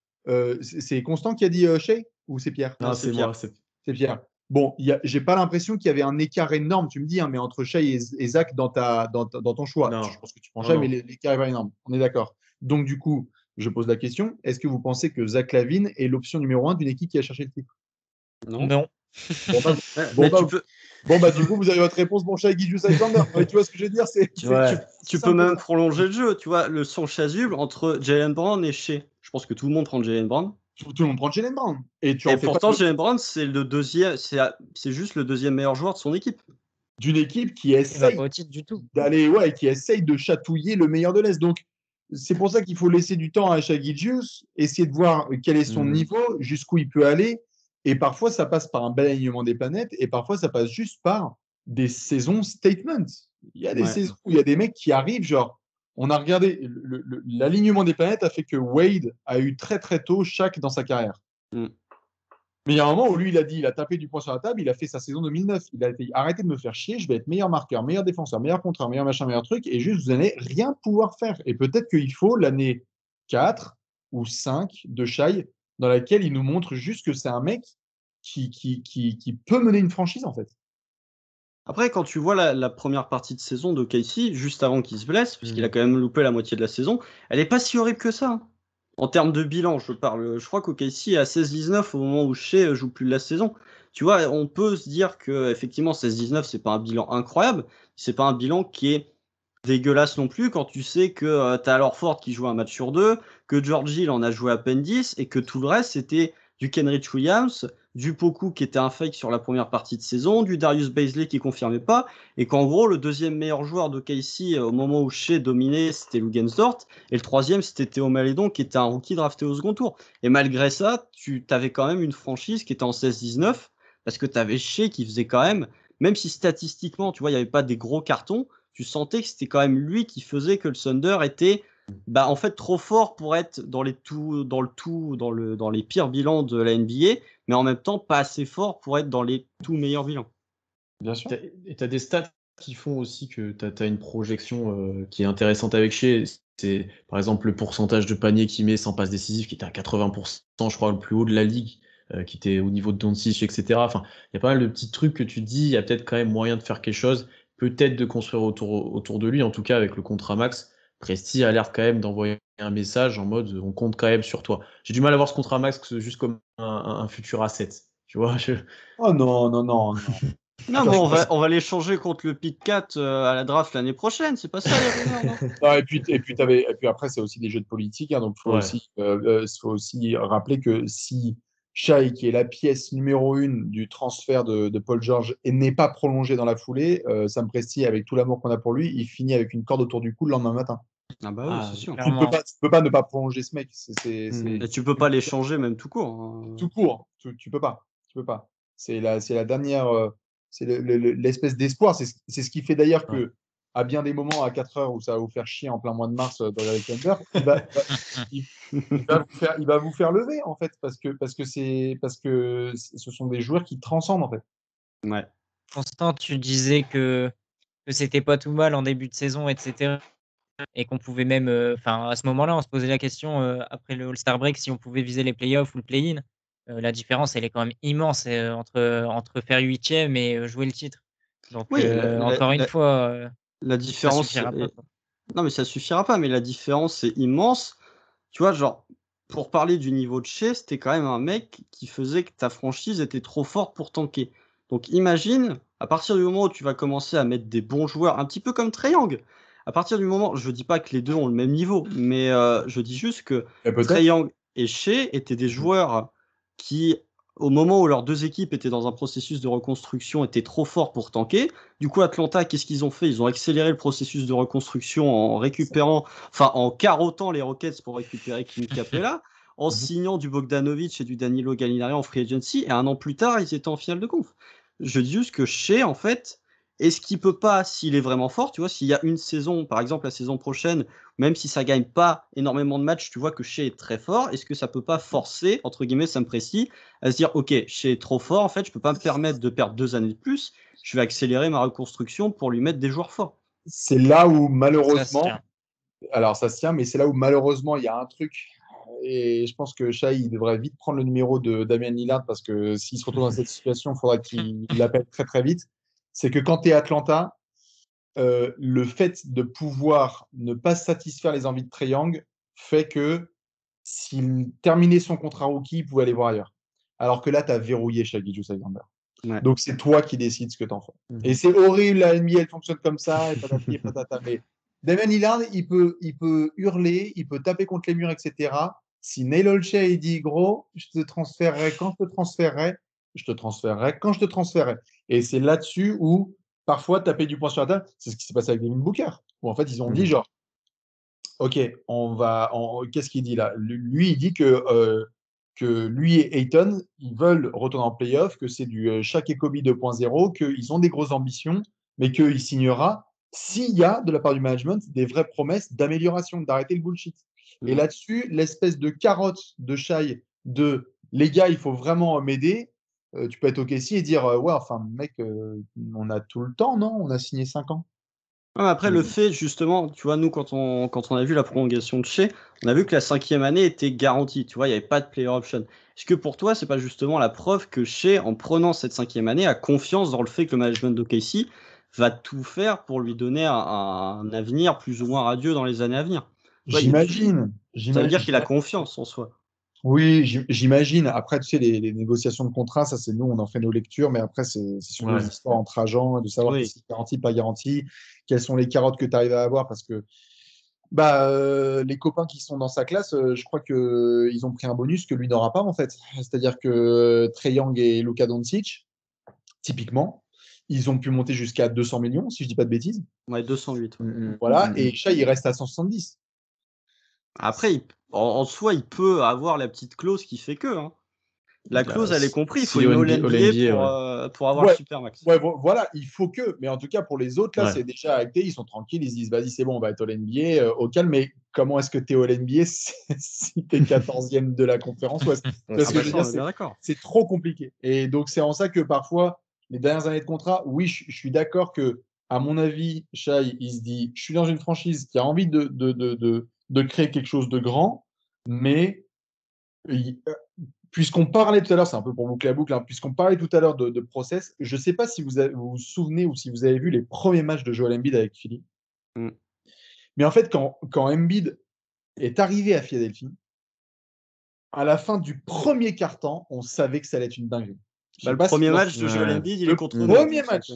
c'est Constant qui a dit Shai ou c'est Pierre? Non, c'est Pierre. moi. C'est Pierre. Bon, j'ai pas l'impression qu'il y avait un écart énorme, tu me dis, hein, mais entre Shai et Zach dans ton choix. Non. Je pense que tu prends Shai, mais l'écart est pas énorme. On est d'accord. Donc, du coup, je pose la question, est-ce que vous pensez que Zach LaVine est l'option numéro 1 d'une équipe qui a cherché le titre? Non. Du coup, vous avez votre réponse, mon Shai Gilgeous-Alexander. Tu vois ce que je veux dire? Tu peux même prolonger le jeu, tu vois, le son chasuble entre Jaylen Brown et Shea. Je pense que tout le monde prend Jaylen Brown. Tout le monde prend Jaylen Brown. Et pourtant, Jaylen Brown, c'est le deuxième, c'est juste le deuxième meilleur joueur de son équipe. D'une équipe qui essaye d'aller, qui essaye de chatouiller le meilleur de l'Est. Donc, c'est pour ça qu'il faut laisser du temps à Shai Gilgeous, essayer de voir quel est son niveau, jusqu'où il peut aller. Et parfois, ça passe par un bel alignement des planètes, et parfois, ça passe juste par des saisons statements. Il y a des saisons où il y a des mecs qui arrivent, genre, on a regardé, l'alignement des planètes a fait que Wade a eu très très tôt Shaq dans sa carrière. Mais il y a un moment où lui, il a tapé du poing sur la table, il a fait sa saison 2009. Il a été arrêtez de me faire chier, je vais être meilleur marqueur, meilleur défenseur, meilleur contreur, meilleur machin, meilleur truc, et juste vous n'allez rien pouvoir faire. Et peut-être qu'il faut l'année 4 ou 5 de Shai, dans laquelle il nous montre juste que c'est un mec qui peut mener une franchise, en fait. Après, quand tu vois la première partie de saison de Casey, juste avant qu'il se blesse, puisqu'il a quand même loupé la moitié de la saison, elle n'est pas si horrible que ça. Hein. En termes de bilan, je parle. Je crois qu'OKC est à 16-19 au moment où Shea joue plus de la saison. Tu vois, on peut se dire que effectivement 16-19, c'est pas un bilan incroyable, c'est pas un bilan qui est dégueulasse non plus quand tu sais que tu as Horford qui joue un match sur 2, que George Hill en a joué à peine 10 et que tout le reste c'était du Kenrich Williams, du Poku qui était un fake sur la première partie de saison, du Darius Bazley qui confirmait pas, et qu'en gros le deuxième meilleur joueur de KC au moment où Shea dominait c'était Lou Dort, et le troisième c'était Théo Malédon qui était un rookie drafté au second tour. Et malgré ça, tu avais quand même une franchise qui était en 16-19, parce que tu avais Shea qui faisait quand même si statistiquement, tu vois, il n'y avait pas des gros cartons, tu sentais que c'était quand même lui qui faisait que le Thunder était en fait trop fort pour être dans les pires bilans de la NBA, mais en même temps pas assez fort pour être dans les tout meilleurs bilans. Bien sûr. Et tu as des stats qui font aussi que tu as une projection qui est intéressante avec Shea. C'est par exemple le pourcentage de paniers qu'il met sans passe décisive qui était à 80%, je crois, le plus haut de la ligue, qui était au niveau de Doncic, etc. Enfin, il y a pas mal de petits trucs que tu te dis, il y a peut-être quand même moyen de faire quelque chose, peut-être de construire autour de lui, en tout cas avec le contrat max. Presti a l'air quand même d'envoyer un message en mode on compte quand même sur toi. J'ai du mal à voir ce contrat max juste comme un futur asset. Tu vois, Oh non. Non, mais on va l'échanger contre le Pit Cat à la draft l'année prochaine, c'est pas ça les rumeurs, non. Et puis après, c'est aussi des jeux de politique, hein, donc il faut aussi rappeler que si Shai, qui est la pièce numéro 1 du transfert de Paul George, et n'est pas prolongé dans la foulée, Sam Presti, avec tout l'amour qu'on a pour lui, il finit avec une corde autour du cou le lendemain matin. Ah bah oui, c'est sûr. clairement. Tu peux pas ne pas prolonger ce mec. Et tu peux pas l'échanger même tout court. hein. Tout court. Tu peux pas. Tu peux pas. C'est la dernière. C'est l'espèce d'espoir. C'est ce qui fait d'ailleurs que, à bien des moments, à 4 heures où ça va vous faire chier en plein mois de mars dans les Thunder, il va vous faire lever, en fait, parce que ce sont des joueurs qui transcendent, en fait. Ouais. Constant, tu disais que c'était pas tout mal en début de saison, etc. Et qu'on pouvait même, à ce moment-là, on se posait la question après le All-Star break si on pouvait viser les playoffs ou le play-in. La différence, elle est quand même immense entre faire 8e et jouer le titre. Donc, Oui, encore une fois, la ça différence. suffira pas. Quoi. Non, mais ça suffira pas, mais la différence est immense. Tu vois, genre, pour parler du niveau de Shea, c'était quand même un mec qui faisait que ta franchise était trop forte pour tanker. Donc imagine, à partir du moment où tu vas commencer à mettre des bons joueurs, un petit peu comme Trae Young, à partir du moment, je dis pas que les deux ont le même niveau, mais je dis juste que Trae Young et Shea étaient des joueurs qui, au moment où leurs deux équipes étaient dans un processus de reconstruction, étaient trop forts pour tanker. Du coup, Atlanta, qu'est-ce qu'ils ont fait? Ils ont accéléré le processus de reconstruction en récupérant, en carottant les Rockets pour récupérer Clint Capella, en signant du Bogdanovic et du Danilo Gallinari en free agency, et un an plus tard, ils étaient en finale de conf. Je dis juste que Shea, en fait, est-ce qu'il peut pas, s'il est vraiment fort, tu vois, s'il y a une saison, par exemple la saison prochaine, même si ça gagne pas énormément de matchs, tu vois que Shea est très fort, est-ce que ça peut pas forcer, entre guillemets, Sam Presti, à se dire, ok, Shea est trop fort, en fait, je peux pas me permettre de perdre 2 années de plus, je vais accélérer ma reconstruction pour lui mettre des joueurs forts. C'est là où, Ça malheureusement, se tient. alors ça se tient, mais c'est là où, malheureusement, il y a un truc. Et je pense que Shai, il devrait vite prendre le numéro de Damian Lillard parce que s'il se retrouve dans cette situation, il faudra qu'il l'appelle très très vite. C'est que quand tu es Atlanta, le fait de pouvoir ne pas satisfaire les envies de Trae Young fait que s'il terminait son contrat rookie, il pouvait aller voir ailleurs. Alors que là, tu as verrouillé Shai Gilgeous-Alexander. Ouais. Donc c'est toi qui décides ce que tu en fais. Et c'est horrible, la NBA, elle fonctionne comme ça, et patati et patata. Mais Damian Lillard, il peut hurler, il peut taper contre les murs, etc. Si Neil Olshey, il dit, gros, je te transférerai quand je te transférerai, je te transférerai quand je te transférerai. Et c'est là-dessus où, parfois, taper du poing sur la table, c'est ce qui s'est passé avec Devin Booker, où en fait, ils ont dit, genre, OK, qu'est-ce qu'il dit là? Lui, il dit que lui et Ayton, ils veulent retourner en playoff, que c'est du Shaq et Kobe 2.0, qu'ils ont des grosses ambitions, mais qu'il signera s'il y a, de la part du management, des vraies promesses d'amélioration, d'arrêter le bullshit. Et là-dessus, l'espèce de carotte de Shai de les gars, il faut vraiment m'aider. Tu peux être OK et dire ouais, enfin, mec, on a tout le temps, non? On a signé 5 ans. Ouais, mais après, le fait, justement, tu vois, nous, quand on a vu la prolongation de Shea, on a vu que la 5e année était garantie, tu vois, il n'y avait pas de player option. Est-ce que pour toi, c'est pas justement la preuve que Shea, en prenant cette 5e année, a confiance dans le fait que le management d'OKC va tout faire pour lui donner un avenir plus ou moins radieux dans les années à venir? Ouais, J'imagine. ça veut dire qu'il a confiance en soi. Oui, j'imagine. Après, tu sais, les négociations de contrat, ça, c'est nous, on en fait nos lectures, mais après, c'est surtout Ouais. des histoires entre agents, de savoir Oui. qu'est-ce qui est garanti, pas garanti, quelles sont les carottes que tu arrives à avoir, parce que les copains qui sont dans sa classe, je crois qu'ils ont pris un bonus que lui n'aura pas, en fait. C'est-à-dire que Trae Young et Luka Doncic, typiquement, ils ont pu monter jusqu'à 200 millions, si je dis pas de bêtises. Ouais, 208. Ouais. Voilà, et Shai, il reste à 170. Après, en soi, il peut avoir la petite clause qui fait que. Hein. La clause, elle est comprise. Il faut une All-NBA pour avoir le Supermax. Ouais, voilà, il faut que. Mais en tout cas, pour les autres, là, Ouais. c'est déjà acté. Ils sont tranquilles. Ils se disent, vas-y, c'est bon, on va être All-NBA au calme. Mais comment est-ce que tu es All-NBA si tu es 14e de la conférence ouest? Parce que je veux dire, c'est trop compliqué. Et donc, c'est en ça que parfois, les dernières années de contrat, oui, je suis d'accord que, à mon avis, Shai, il se dit, je suis dans une franchise qui a envie de créer quelque chose de grand, mais puisqu'on parlait tout à l'heure, c'est un peu pour boucler la boucle, hein, puisqu'on parlait tout à l'heure de process, je ne sais pas si vous vous souvenez ou si vous avez vu les premiers matchs de Joel Embiid avec Philly. Mais en fait, quand Embiid est arrivé à Philadelphie, à la fin du premier quart-temps, on savait que ça allait être une dinguerie. Le premier match de Joel Embiid, il est contre nous. Le premier match,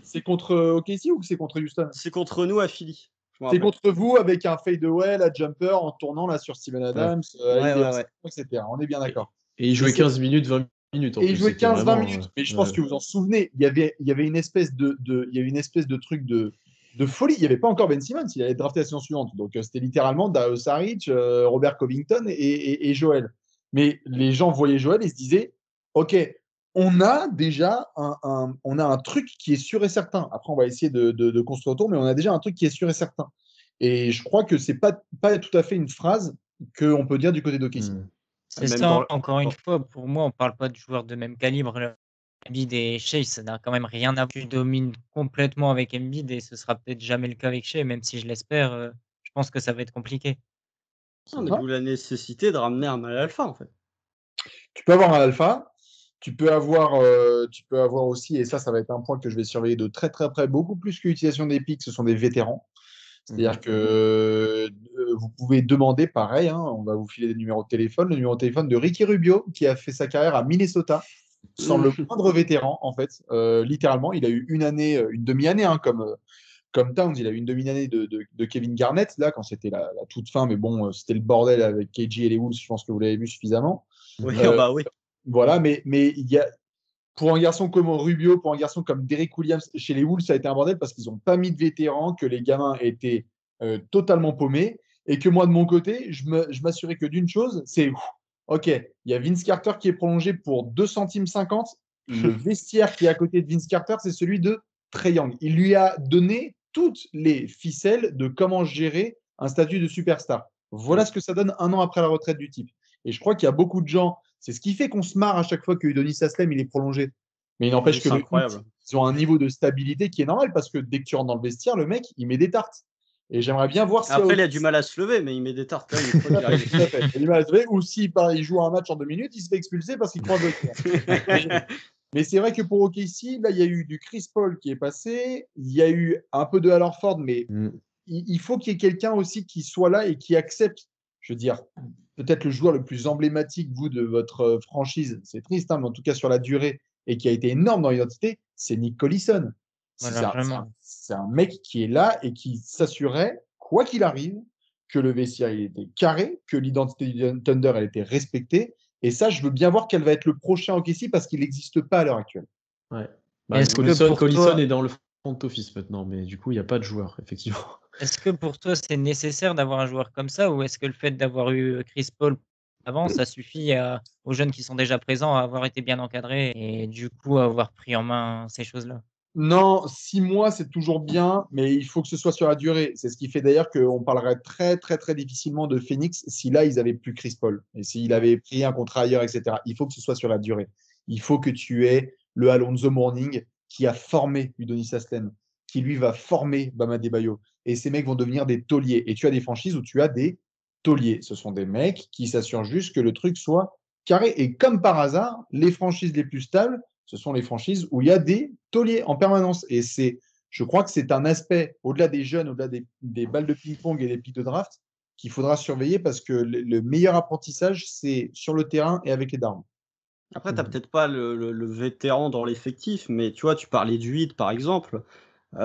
c'est contre OKC ou c'est contre Houston? C'est contre nous à Philly. C'est contre vous avec un fadeaway, la jumper en tournant là sur Steven Adams, etc. On est bien d'accord. Et il jouait 15 minutes, 20 minutes en Et plus. il jouait C'était 15-20 vraiment, minutes. Mais je pense que vous en souvenez, il y avait une espèce de truc de folie. Il n'y avait pas encore Ben Simmons, il allait être drafté la saison suivante. Donc c'était littéralement Dario Saric, Robert Covington et Joel. Mais les gens voyaient Joel et se disaient, OK, on a déjà on a un truc qui est sûr et certain. Après, on va essayer de construire autour, mais on a déjà un truc qui est sûr et certain. Et je crois que c'est pas tout à fait une phrase qu'on peut dire du côté d'OKC. C'est Même ça, encore une fois, pour moi, on parle pas de joueurs de même calibre. Là. Embiid et Shea, ça n'a quand même rien à voir. Tu domines complètement avec Embiid et ce sera peut-être jamais le cas avec Shea, même si je l'espère, je pense que ça va être compliqué. mais d'où la nécessité de ramener un mal alpha, en fait. Tu peux avoir un alpha, tu peux avoir aussi, et ça va être un point que je vais surveiller de très très près, beaucoup plus que l'utilisation des pics, ce sont des vétérans. C'est-à-dire que vous pouvez demander, pareil, hein, on va vous filer des numéros de téléphone, le numéro de téléphone de Ricky Rubio, qui a fait sa carrière à Minnesota, sans le moindre vétéran, en fait. Littéralement, il a eu une année, une demi-année, hein, comme Towns, il a eu une demi-année de Kevin Garnett, là, quand c'était la toute fin, mais bon, c'était le bordel avec KG et les Wolves, je pense que vous l'avez vu suffisamment. Oui, Euh, oui. Voilà, mais il y a, pour un garçon comme Rubio, pour un garçon comme Derek Williams, chez les Wolves, ça a été un bordel parce qu'ils n'ont pas mis de vétérans, que les gamins étaient totalement paumés, et que moi, de mon côté, je m'assurais que d'une chose, c'est, OK, il y a Vince Carter qui est prolongé pour 2 centimes 50. Le vestiaire qui est à côté de Vince Carter, c'est celui de Trae Young. Il lui a donné toutes les ficelles de comment gérer un statut de superstar. Voilà ce que ça donne un an après la retraite du type. Et je crois qu'il y a beaucoup de gens, c'est ce qui fait qu'on se marre à chaque fois que Udonis Haslem il est prolongé. Mais il n'empêche que C'est incroyable. ils ont un niveau de stabilité qui est normal parce que dès que tu rentres dans le vestiaire, le mec, il met des tartes. Et j'aimerais bien voir si. Après, il a du mal à se lever, mais il met des tartes. Là, une fois qu'il arrive. Il a du mal à se lever. Ou s'il il joue un match en 2 minutes, il se fait expulser parce qu'il croise le tir. Mais c'est vrai que pour OKC, là, il y a eu du Chris Paul qui est passé. Il y a eu un peu de Al Horford, mais il faut qu'il y ait quelqu'un aussi qui soit là et qui accepte, je veux dire, peut-être le joueur le plus emblématique, vous, de votre franchise. C'est triste, hein, mais en tout cas sur la durée et qui a été énorme dans l'identité, c'est Nick Collison. C'est un mec qui est là et qui s'assurait, quoi qu'il arrive, que le vestiaire il était carré, que l'identité du Thunder elle était respectée. Et ça, je veux bien voir quel va être le prochain OKC parce qu'il n'existe pas à l'heure actuelle. Ouais. Est-ce que pour Collison toi- est dans le front office maintenant, mais du coup, il n'y a pas de joueur, effectivement. Est-ce que pour toi, c'est nécessaire d'avoir un joueur comme ça ou est-ce que le fait d'avoir eu Chris Paul avant, ça suffit aux jeunes qui sont déjà présents à avoir été bien encadrés et du coup à avoir pris en main ces choses-là? Non, 6 mois, c'est toujours bien, mais il faut que ce soit sur la durée. C'est ce qui fait d'ailleurs qu'on parlerait très, très, très difficilement de Phoenix si là, ils n'avaient plus Chris Paul et s'il avait pris un contrat ailleurs, etc. Il faut que ce soit sur la durée. Il faut que tu aies le Alonzo Mourning qui a formé Udonis Haslem, qui lui va former Bam Adebayo. Et ces mecs vont devenir des tauliers. Et tu as des franchises où tu as des tauliers. Ce sont des mecs qui s'assurent juste que le truc soit carré. Et comme par hasard, les franchises les plus stables, ce sont les franchises où il y a des tauliers en permanence. Et je crois que c'est un aspect, au-delà des jeunes, au-delà des balles de ping-pong et des pics de draft, qu'il faudra surveiller parce que le meilleur apprentissage, c'est sur le terrain et avec les darons. Après, tu n'as peut-être pas le vétéran dans l'effectif, mais tu vois, tu parlais du 8 par exemple. Il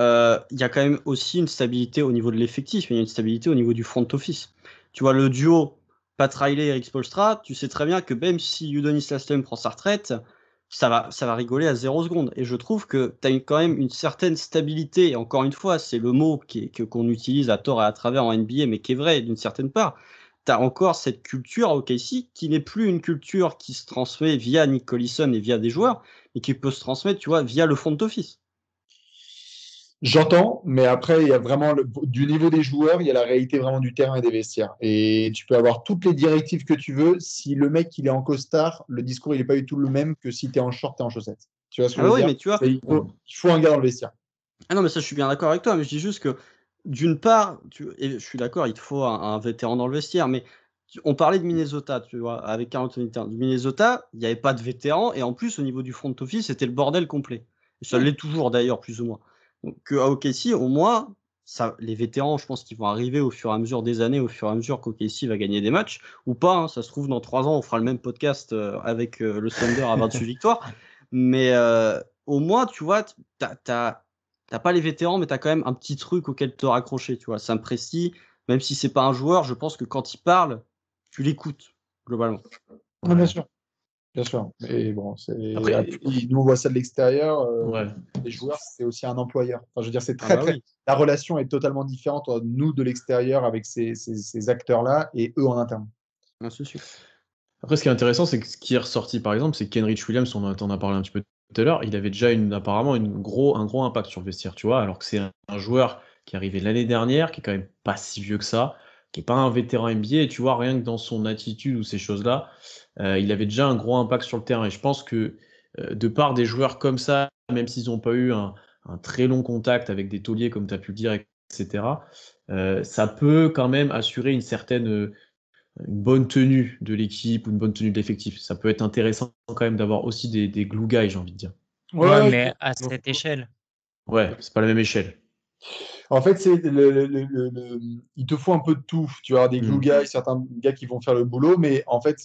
y a quand même aussi une stabilité au niveau de l'effectif, mais il y a une stabilité au niveau du front office. Tu vois, le duo Pat Riley et Eric Spoelstra, tu sais très bien que même si Udonis Haslem prend sa retraite, ça va rigoler à 0 seconde. Et je trouve que tu as quand même une certaine stabilité, et encore une fois, c'est le mot qu'on utilise à tort et à travers en NBA, mais qui est vrai d'une certaine part. Tu as encore cette culture à OKC qui n'est plus une culture qui se transmet via Nick Collison et via des joueurs, mais qui peut se transmettre, tu vois, via le front office. J'entends, mais après, il y a vraiment du niveau des joueurs, il y a la réalité vraiment du terrain et des vestiaires. Et tu peux avoir toutes les directives que tu veux. Si le mec il est en costard, le discours il n'est pas du tout le même que si tu es en short et en chaussettes. Tu vois ce que je veux dire? Mais tu vois, il faut un gars dans le vestiaire. Ah non, mais ça, je suis bien d'accord avec toi, mais je dis juste que, d'une part, et je suis d'accord, il te faut un vétéran dans le vestiaire, mais on parlait de Minnesota, tu vois, avec Karl Anthony Towns. Minnesota, il n'y avait pas de vétéran, et en plus, au niveau du front office, c'était le bordel complet. Et ça l'est toujours, d'ailleurs, plus ou moins. Donc, à OKC, au moins, les vétérans, je pense qu'ils vont arriver au fur et à mesure des années, au fur et à mesure qu'OKC va gagner des matchs, ou pas, hein, ça se trouve, dans 3 ans, on fera le même podcast avec le Thunder à 28 victoires, mais au moins, tu vois, t'as pas les vétérans, mais t'as quand même un petit truc auquel te raccrocher, tu vois. Sam Presti, même si c'est pas un joueur, je pense que quand il parle, tu l'écoutes, globalement. Ouais, bien sûr. Bien sûr. Mais bon, Après, nous, on voit ça de l'extérieur. ouais. Les joueurs, c'est aussi un employeur. Enfin, je veux dire, c'est Ah très, bah très. oui. La relation est totalement différente entre nous de l'extérieur avec ces acteurs-là et eux en interne. Ah, c'est sûr. Après, ce qui est intéressant, c'est que ce qui est ressorti, par exemple, c'est Kenrich Williams, t'en a parlé un petit peu tout à l'heure, il avait déjà apparemment un gros impact sur le vestiaire, tu vois, alors que c'est un joueur qui est arrivé l'année dernière, qui est quand même pas si vieux que ça, qui est pas un vétéran NBA, et tu vois, rien que dans son attitude ou ces choses-là, il avait déjà un gros impact sur le terrain. Et je pense que de part des joueurs comme ça, même s'ils n'ont pas eu un très long contact avec des tauliers, comme tu as pu le dire, etc., ça peut quand même assurer une bonne tenue de l'équipe ou une bonne tenue de l'effectif. Ça peut être intéressant quand même d'avoir aussi des glue guys, j'ai envie de dire. Ouais, Ouais, mais à cette échelle. Ouais, c'est pas la même échelle. en fait, il te faut un peu de tout. Tu vas avoir des glue guys, certains gars qui vont faire le boulot, mais en fait,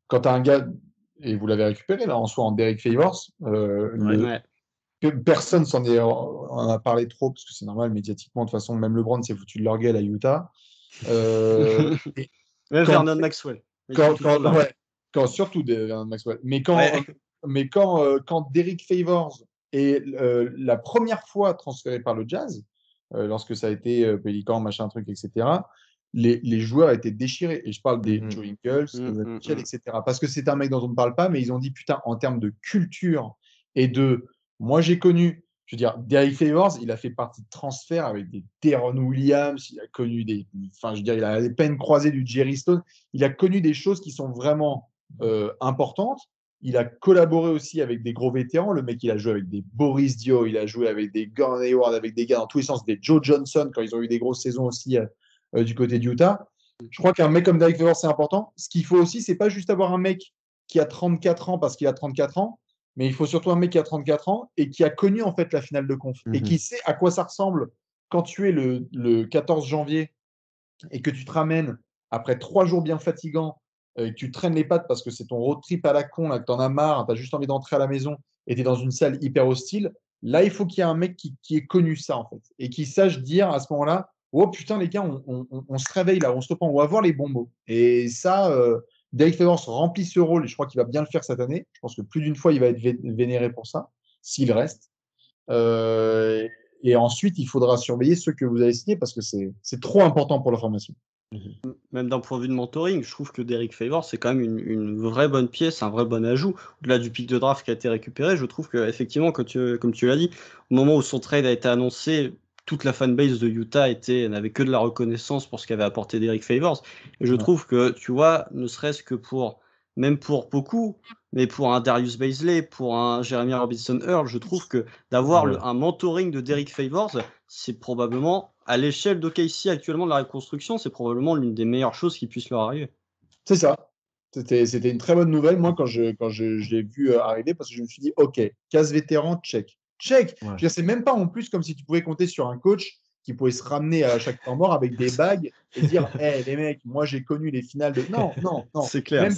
quand tu as un gars, et vous l'avez récupéré là en soi en Derek Favors, Ouais. Ouais. personne en a parlé trop, parce que c'est normal médiatiquement. De toute façon, même LeBron s'est foutu de leur gueule à Utah. Et Même quand, Vernon Maxwell. Il était toujours là. ouais, surtout Vernon Maxwell. Mais Ouais. quand Derek Favors est la première fois transféré par le Jazz, lorsque ça a été Pélican, machin truc, etc., les joueurs étaient déchirés. Et je parle des Joe Ingles, Donovan Mitchell, etc. Parce que c'est un mec dont on ne parle pas, mais ils ont dit, putain, en termes de culture et de... Moi, j'ai connu... Je veux dire, Derek Favors, il a fait partie de transferts avec des Deron Williams, il a connu des... Enfin, je veux dire, il a les peines croisées du Jerry Stone. Il a connu des choses qui sont vraiment importantes. Il a collaboré aussi avec des gros vétérans. Le mec, il a joué avec des Boris Dio, il a joué avec des Gordon Hayward, avec des gars dans tous les sens, des Joe Johnson, quand ils ont eu des grosses saisons aussi du côté d'Utah. Je crois qu'un mec comme Derek Favors, c'est important. Ce qu'il faut aussi, c'est pas juste avoir un mec qui a 34 ans parce qu'il a 34 ans, mais il faut surtout un mec qui a 34 ans et qui a connu en fait la finale de conf et qui sait à quoi ça ressemble quand tu es le 14 janvier et que tu te ramènes après 3 jours bien fatigants, et que tu traînes les pattes parce que c'est ton road trip à la con, là, que tu en as marre, tu as juste envie d'entrer à la maison et tu es dans une salle hyper hostile, là, il faut qu'il y ait un mec qui ait connu ça, en fait, et qui sache dire à ce moment-là, oh putain, les gars, on se réveille là, on se reprend, on va voir les bons mots. Et ça, Derek Favors remplit ce rôle, et je crois qu'il va bien le faire cette année. Je pense que plus d'une fois, il va être vénéré pour ça, s'il reste. Euh, et ensuite, il faudra surveiller ceux que vous avez signés parce que c'est trop important pour la formation. Même d'un point de vue de mentoring, je trouve que Derek Favors, c'est quand même une vraie bonne pièce, un vrai bon ajout. Au-delà du pic de draft qui a été récupéré, je trouve qu'effectivement, comme tu l'as dit, au moment où son trade a été annoncé, toute la fanbase de Utah n'avait que de la reconnaissance pour ce qu'avait apporté Derek Favors. Et je trouve que, tu vois, ne serait-ce que même pour beaucoup, mais pour un Darius Bazley, pour un Jeremy Robinson-Earl, je trouve que d'avoir un mentoring de Derek Favors, c'est probablement, à l'échelle d'OKC actuellement de la reconstruction, c'est probablement l'une des meilleures choses qui puisse leur arriver. C'est ça. C'était une très bonne nouvelle, moi, quand je l'ai vu arriver, parce que je me suis dit, OK, case vétéran, check. Check. Je veux dire, c'est même pas en plus comme si tu pouvais compter sur un coach qui pouvait se ramener à chaque temps mort avec des bagues et dire, hé, les mecs, moi, j'ai connu les finales de. Non, non, non. C'est clair.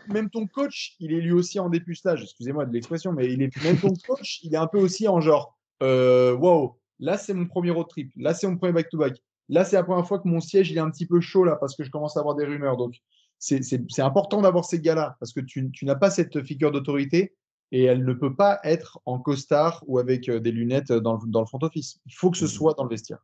Même ton coach, il est lui aussi en dépucelage, excusez-moi de l'expression, mais même ton coach, il est un peu aussi en genre, wow, là, c'est mon premier road trip. Là, c'est mon premier back-to-back. Là, c'est la première fois que mon siège il est un petit peu chaud là parce que je commence à avoir des rumeurs. Donc, c'est important d'avoir ces gars-là parce que tu n'as pas cette figure d'autorité et elle ne peut pas être en costard ou avec des lunettes dans le front office. Il faut que ce soit dans le vestiaire.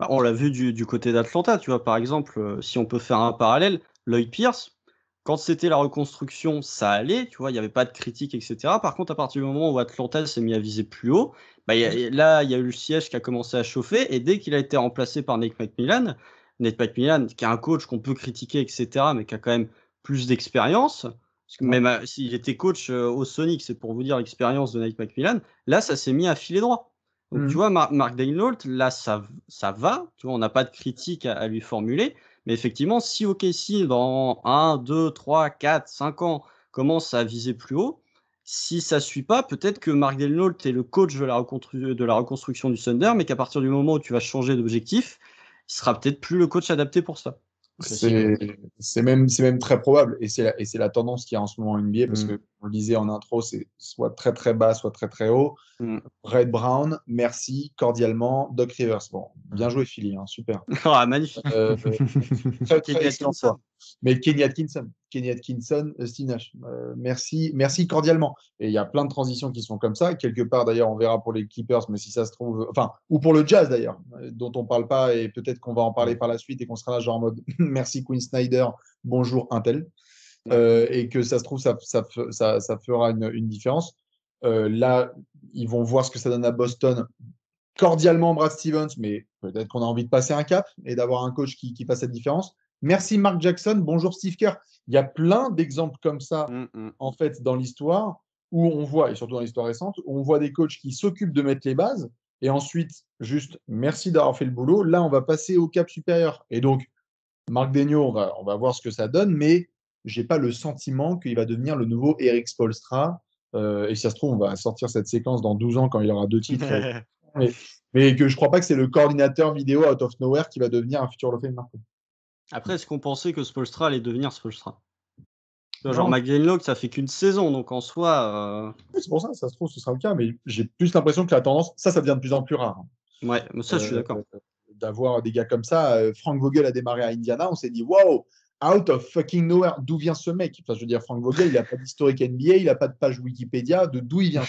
On l'a vu du côté d'Atlanta, tu vois, par exemple, si on peut faire un parallèle, Lloyd Pierce, quand c'était la reconstruction, ça allait, tu vois, il n'y avait pas de critique, etc. Par contre, à partir du moment où Atlanta s'est mis à viser plus haut, là, il y a eu le siège qui a commencé à chauffer, et dès qu'il a été remplacé par Nate McMillan, qui est un coach qu'on peut critiquer, etc., mais qui a quand même plus d'expérience, parce que même s'il était coach au Sonic, c'est pour vous dire l'expérience de Nate McMillan, là, ça s'est mis à filer droit. Donc, tu vois, Mark Daigneault, là, ça va. Tu vois, on n'a pas de critique à lui formuler. Mais effectivement, si OKC, dans 1, 2, 3, 4, 5 ans, commence à viser plus haut, si ça ne suit pas, peut-être que Mark Daigneault est le coach de la reconstruction du Thunder, mais qu'à partir du moment où tu vas changer d'objectif, il sera peut-être plus le coach adapté pour ça. C'est même très probable. Et c'est la tendance qu'il y a en ce moment en NBA parce que on le disait en intro, c'est soit très très bas, soit très très haut. Red Brown, merci cordialement. Doc Rivers, bon, bien joué Philly, hein, super. Ah, magnifique. Très Kenny excellent Atkinson. choix. Mais Kenny Atkinson, Steve Nash, merci cordialement. Et il y a plein de transitions qui sont comme ça. Quelque part, d'ailleurs, on verra pour les Clippers, mais si ça se trouve, enfin, ou pour le Jazz d'ailleurs, dont on parle pas, et peut-être qu'on va en parler par la suite et qu'on sera là genre en mode merci Quinn Snyder, bonjour Intel. Et que ça se trouve, ça fera une différence. Là, ils vont voir ce que ça donne à Boston. Cordialement, Brad Stevens, mais peut-être qu'on a envie de passer un cap et d'avoir un coach qui fasse cette différence. Merci Mark Jackson, bonjour Steve Kerr. Il y a plein d'exemples comme ça, en fait, dans l'histoire, où on voit, et surtout dans l'histoire récente, où on voit des coachs qui s'occupent de mettre les bases, et ensuite, juste merci d'avoir fait le boulot. Là, on va passer au cap supérieur. Et donc, Marc Daigneault, on va voir ce que ça donne, mais j'ai pas le sentiment qu'il va devenir le nouveau Eric Spoelstra. Et si ça se trouve, on va sortir cette séquence dans 12 ans quand il aura 2 titres. mais que je crois pas que c'est le coordinateur vidéo out of nowhere qui va devenir un futur Hall of Famer. Après, est-ce qu'on pensait que Spoelstra allait devenir Spoelstra? Non. Genre McDaniel, ça fait qu'une saison, donc en soi. Oui, c'est pour ça, ça se trouve, ce sera le cas, mais j'ai plus l'impression que la tendance, ça devient de plus en plus rare. Ouais, mais ça, je suis d'accord. D'avoir des gars comme ça. Frank Vogel a démarré à Indiana, on s'est dit, wow, out of fucking nowhere, d'où vient ce mec? Enfin, je veux dire, Frank Vogel, il n'a pas d'historique NBA, il n'a pas de page Wikipédia, d'où il vient.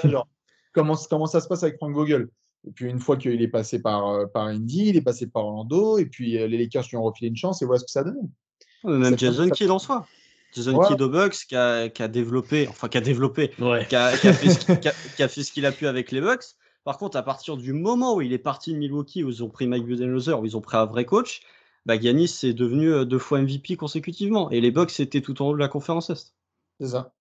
Genre, comment ça se passe avec Frank Vogel? Et puis, une fois qu'il est passé par Indy, il est passé par Orlando, et puis les Lakers lui ont refilé une chance, et voilà ce que ça a donné. Même Jason Kidd en soi. Jason Kidd aux Bucks qui a développé, Ouais. qui a fait ce qu'il a pu avec les Bucks. Par contre, à partir du moment où il est parti de Milwaukee, où ils ont pris Mike Budenholzer, où ils ont pris un vrai coach, Giannis est devenu 2 fois MVP consécutivement. Et les Bucks étaient tout en haut de la conférence Est. C'est ça.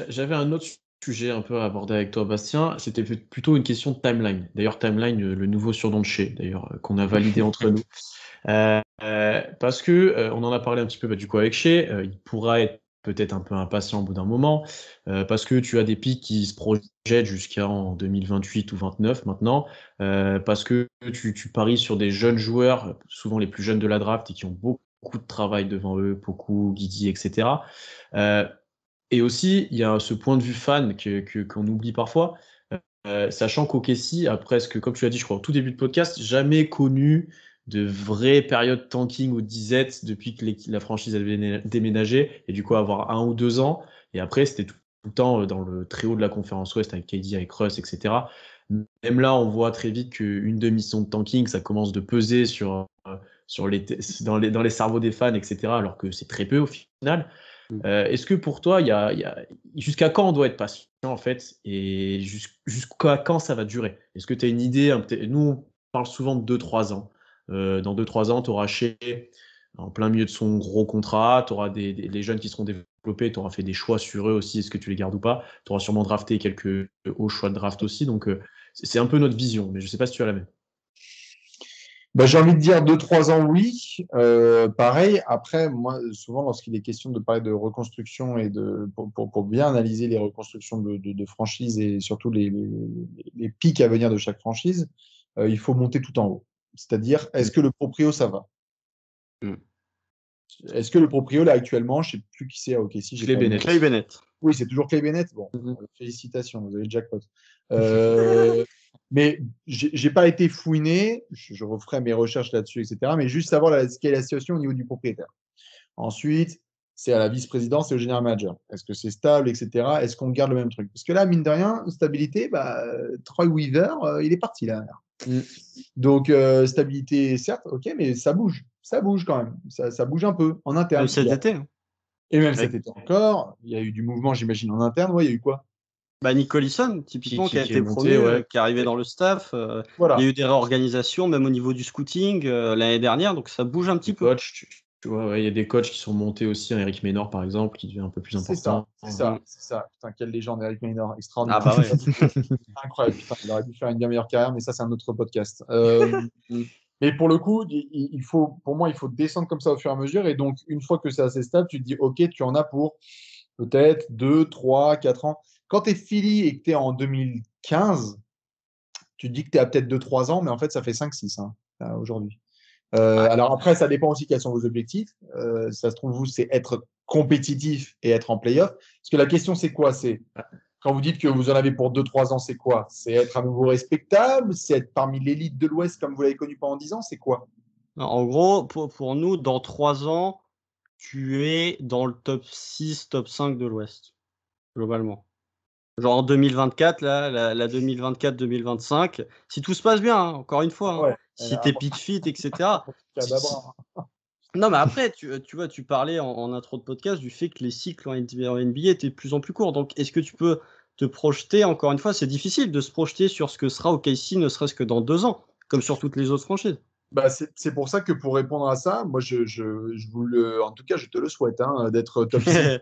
J'avais un autre sujet un peu à aborder avec toi, Bastien. C'était plutôt une question de timeline. D'ailleurs, timeline, le nouveau surnom de chez, d'ailleurs, qu'on a validé entre nous. Parce que on en a parlé un petit peu du coup avec Shea, il pourra être peut-être un peu impatient au bout d'un moment, parce que tu as des pics qui se projettent jusqu'en 2028 ou 29 maintenant, parce que tu paries sur des jeunes joueurs, souvent les plus jeunes de la draft et qui ont beaucoup de travail devant eux, Poku, Guidi, etc. Et aussi, il y a ce point de vue fan qu'on oublie parfois, sachant qu'OKC a presque, comme tu l'as dit, je crois, au tout début de podcast, jamais connu de vraie période tanking ou disette depuis que la franchise avait déménagé, et du coup avoir 1 ou 2 ans, et après c'était tout le temps dans le très haut de la conférence Ouest avec KD, avec Russ, etc. Même là, on voit très vite qu'une demi-saison de tanking, ça commence de peser dans les cerveaux des fans, etc., alors que c'est très peu au final. Est-ce que pour toi, jusqu'à quand on doit être patient en fait, et jusqu'à quand ça va durer? Est-ce que tu as une idée? Nous, on parle souvent de 2-3 ans. Dans 2-3 ans, tu auras Shea en plein milieu de son gros contrat, tu auras les jeunes qui seront développés, tu auras fait des choix sur eux aussi, est-ce que tu les gardes ou pas? Tu auras sûrement drafté quelques hauts choix de draft aussi, donc c'est un peu notre vision, mais je ne sais pas si tu as la même. J'ai envie de dire 2-3 ans, oui. Pareil, après, moi, souvent, lorsqu'il est question de parler de reconstruction et pour bien analyser les reconstructions de franchises et surtout les pics à venir de chaque franchise, il faut monter tout en haut. C'est-à-dire, est-ce que le proprio, ça va? Est-ce que le proprio, là, actuellement, je ne sais plus qui c'est à OKC. Clay Bennett. Clay Bennett. Oui, c'est toujours Clay Bennett. Bon, félicitations, vous avez le jackpot. Mais j'ai pas été fouiné, je referai mes recherches là-dessus, etc. Mais juste savoir quelle est la situation au niveau du propriétaire. Ensuite, c'est à la vice-présidence et au général manager. Est-ce que c'est stable, etc. Est-ce qu'on garde le même truc? Parce que là, mine de rien, stabilité, Troy Weaver, il est parti là. Donc, stabilité, certes, ok, mais ça bouge. Ça bouge quand même. Ça bouge un peu en interne. Même cet été. Et même cet été encore, il y a eu du mouvement, j'imagine, en interne. Ouais, il y a eu quoi? Nick Collison, typiquement, qui a été monté, promu, qui est arrivé dans le staff. Voilà. Il y a eu des réorganisations, même au niveau du scouting l'année dernière, donc ça bouge un petit peu. Coach, tu vois, il y a des coachs qui sont montés aussi, Eric Maynor par exemple, qui devient un peu plus important. C'est ça. Putain, quelle légende, Eric Maynor, extraordinaire. Ah bah ouais. Incroyable, putain, il aurait dû faire une bien meilleure carrière, mais ça, c'est un autre podcast. Mais pour le coup, pour moi, il faut descendre comme ça au fur et à mesure. Et donc, une fois que c'est assez stable, tu te dis, OK, tu en as pour peut-être 2, 3, 4 ans. Quand tu es Philly et que tu es en 2015, tu te dis que tu es à peut-être 2-3 ans, mais en fait, ça fait 5-6 aujourd'hui. Alors après, ça dépend aussi quels sont vos objectifs. Ça se trouve, vous, c'est être compétitif et être en playoff. Parce que la question, c'est quoi? C'est quand vous dites que vous en avez pour 2-3 ans, c'est quoi? C'est être à nouveau respectable? C'est être parmi l'élite de l'Ouest comme vous l'avez connu pendant 10 ans? C'est quoi? En gros, pour nous, dans 3 ans, tu es dans le top 6, top 5 de l'Ouest, globalement. Genre en 2024, là, la 2024-2025, si tout se passe bien, hein, encore une fois, Ouais. si t'es pick fit, etc. Cadabra. Non, mais après, tu vois, tu parlais en intro de podcast du fait que les cycles en NBA étaient de plus en plus courts. Donc, est-ce que tu peux te projeter, encore une fois, c'est difficile de se projeter sur ce que sera OKC, ne serait-ce que dans 2 ans, comme sur toutes les autres franchises. Bah, c'est pour ça que pour répondre à ça, moi, en tout cas, je te le souhaite, hein, d'être top 6,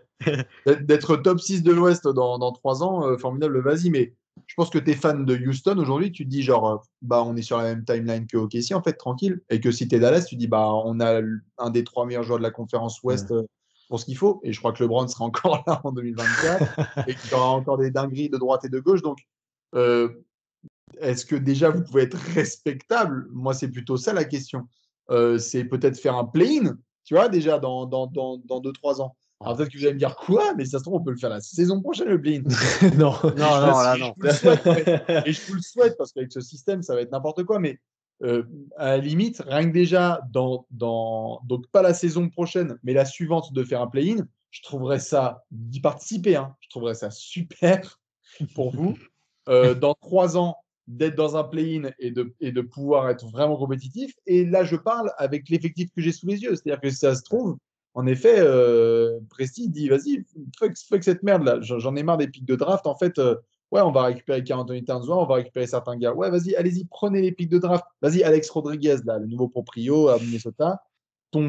d'être top 6 de l'Ouest dans 3 ans, formidable, vas-y. Mais je pense que tu es fan de Houston aujourd'hui, tu te dis genre, bah, on est sur la même timeline que OKC, en fait, tranquille. Et que si tu es Dallas, tu dis, bah, on a un des 3 meilleurs joueurs de la conférence Ouest pour ce qu'il faut. Et je crois que LeBron sera encore là en 2024 et qu'il y aura encore des dingueries de droite et de gauche. Donc, euh, est-ce que déjà vous pouvez être respectable? Moi, c'est plutôt ça la question. C'est peut-être faire un play-in, tu vois, déjà dans 2-3 ans. Alors peut-être que vous allez me dire quoi, mais si ça se trouve, on peut le faire la saison prochaine, le play-in. Non. Non, là, Je non. vous le souhaite, et je vous le souhaite parce qu'avec ce système, ça va être n'importe quoi. Mais à la limite, rien que déjà, donc pas la saison prochaine, mais la suivante de faire un play-in, je trouverais ça, d'y participer, hein, je trouverais ça super pour vous. Dans 3 ans, d'être dans un play-in et de pouvoir être vraiment compétitif. Et là, je parle avec l'effectif que j'ai sous les yeux. C'est-à-dire que si ça se trouve, en effet, Presti dit vas-y, fuck cette merde-là. J'en ai marre des pics de draft. En fait, ouais, on va récupérer Karl Anthony Towns, on va récupérer certains gars. Ouais, vas-y, allez-y, prenez les pics de draft. Vas-y, Alex Rodriguez, là, le nouveau proprio à Minnesota. Ta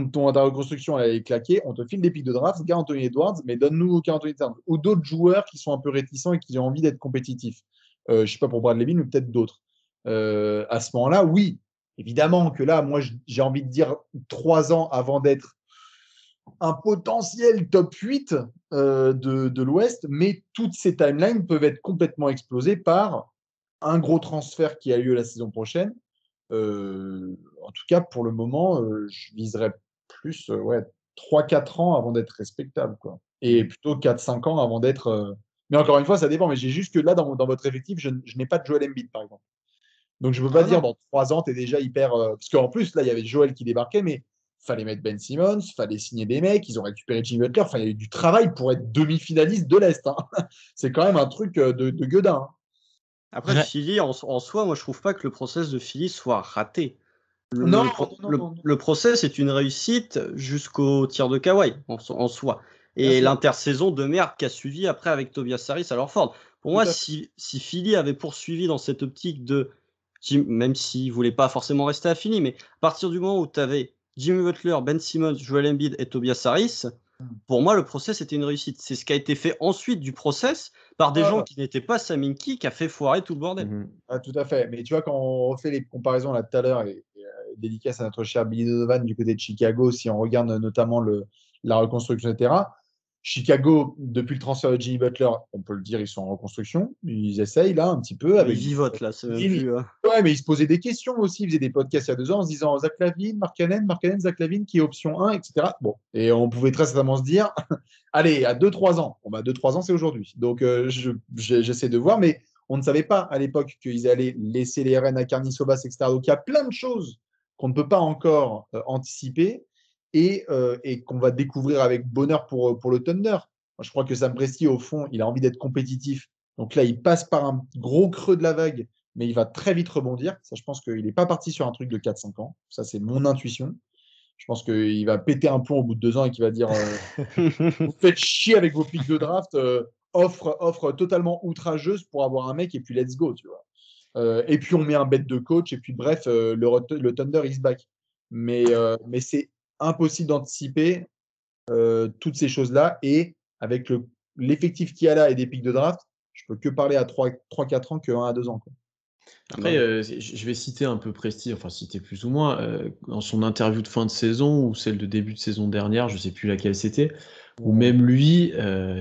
reconstruction, elle est claquée. On te file des pics de draft, Karl Anthony Edwards, mais donne-nous Karl Anthony Towns. Ou d'autres joueurs qui sont un peu réticents et qui ont envie d'être compétitifs. Je ne sais pas pour Bradley Beal, mais peut-être d'autres. À ce moment-là, oui, évidemment que là, moi, j'ai envie de dire 3 ans avant d'être un potentiel top 8 de l'Ouest, mais toutes ces timelines peuvent être complètement explosées par un gros transfert qui a lieu la saison prochaine. En tout cas, pour le moment, je viserais plus 3-4 ans avant d'être respectable, quoi. Et plutôt 4-5 ans avant d'être. Mais encore une fois, ça dépend. Mais j'ai juste que là, dans votre effectif, je n'ai pas de Joel Embiid, par exemple. Donc, je ne peux pas dire dans 3 ans, tu es déjà hyper. Parce qu'en plus, là, il y avait Joel qui débarquait, mais il fallait mettre Ben Simmons, il fallait signer des mecs, ils ont récupéré Jimmy Butler. Enfin, il y a eu du travail pour être demi-finaliste de l'Est, hein. C'est quand même un truc de gueudin, hein. Après, Ouais. Philly, en soi, moi, je trouve pas que le process de Philly soit raté. Non, Le process est une réussite jusqu'au tir de Kawhi, en soi. Bien Et sûr. l'intersaison de merde qu'a suivi après avec Tobias Harris à Horford. Pour moi, Tout à si Philly avait poursuivi dans cette optique même s'il ne voulait pas forcément rester à Philly, mais à partir du moment où tu avais Jimmy Butler, Ben Simmons, Joel Embiid et Tobias Harris, pour moi, le process était une réussite. C'est ce qui a été fait ensuite du process par des gens qui n'étaient pas Saminki qui a fait foirer tout le bordel. Ah, tout à fait. Mais tu vois, quand on refait les comparaisons là tout à l'heure, et dédicace à notre cher Billy Donovan du côté de Chicago, si on regarde notamment la reconstruction, etc. Chicago, depuis le transfert de Jimmy Butler, on peut le dire, ils sont en reconstruction. Ils essayent là un petit peu avec. Ils vivotent là, c'est même Jimmy. plus. Ouais, mais ils se posaient des questions aussi. Ils faisaient des podcasts il y a 2 ans en se disant Zach LaVine, Mark Cannon, Zach LaVine qui est option 1, etc. Bon, et on pouvait très certainement se dire allez, à 2-3 ans. Bon, bah, 2-3 ans, c'est aujourd'hui. Donc, j'essaie de voir, mais on ne savait pas à l'époque qu'ils allaient laisser les rênes à Karnisovas, etc. Donc, il y a plein de choses qu'on ne peut pas encore anticiper et qu'on va découvrir avec bonheur pour le Thunder. Moi, je crois que Sam Presti, au fond, il a envie d'être compétitif. Donc là, il passe par un gros creux de la vague, mais il va très vite rebondir. Ça, je pense qu'il n'est pas parti sur un truc de 4-5 ans. Ça, c'est mon intuition. Je pense qu'il va péter un plomb au bout de 2 ans et qu'il va dire vous faites chier avec vos pics de draft, offre totalement outrageuse pour avoir un mec et puis let's go, tu vois. Et puis on met un bet de coach et puis bref, le Thunder is back. Mais c'est impossible d'anticiper toutes ces choses-là et avec l'effectif qu'il y a là et des pics de draft, je peux que parler à 3-4 ans que 1 à 2 ans, quoi. Après, je vais citer un peu Presti, enfin citer plus ou moins, dans son interview de fin de saison ou celle de début de saison dernière, je ne sais plus laquelle c'était, où même lui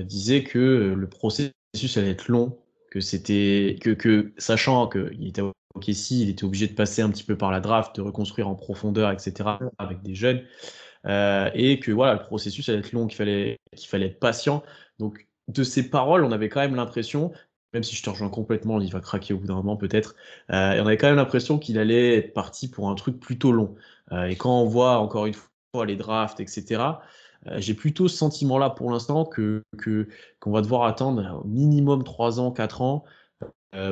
disait que le processus allait être long, que c'était que sachant qu'il était au OKC, il était obligé de passer un petit peu par la draft, de reconstruire en profondeur, etc. avec des jeunes. et que voilà, le processus allait être long, qu'il fallait être patient. Donc, de ces paroles, on avait quand même l'impression, même si je te rejoins complètement, il va craquer au bout d'un moment peut-être, et on avait quand même l'impression qu'il allait être parti pour un truc plutôt long. Et quand on voit encore une fois les drafts, etc., j'ai plutôt ce sentiment-là pour l'instant qu'on va devoir attendre au minimum 3 ans, 4 ans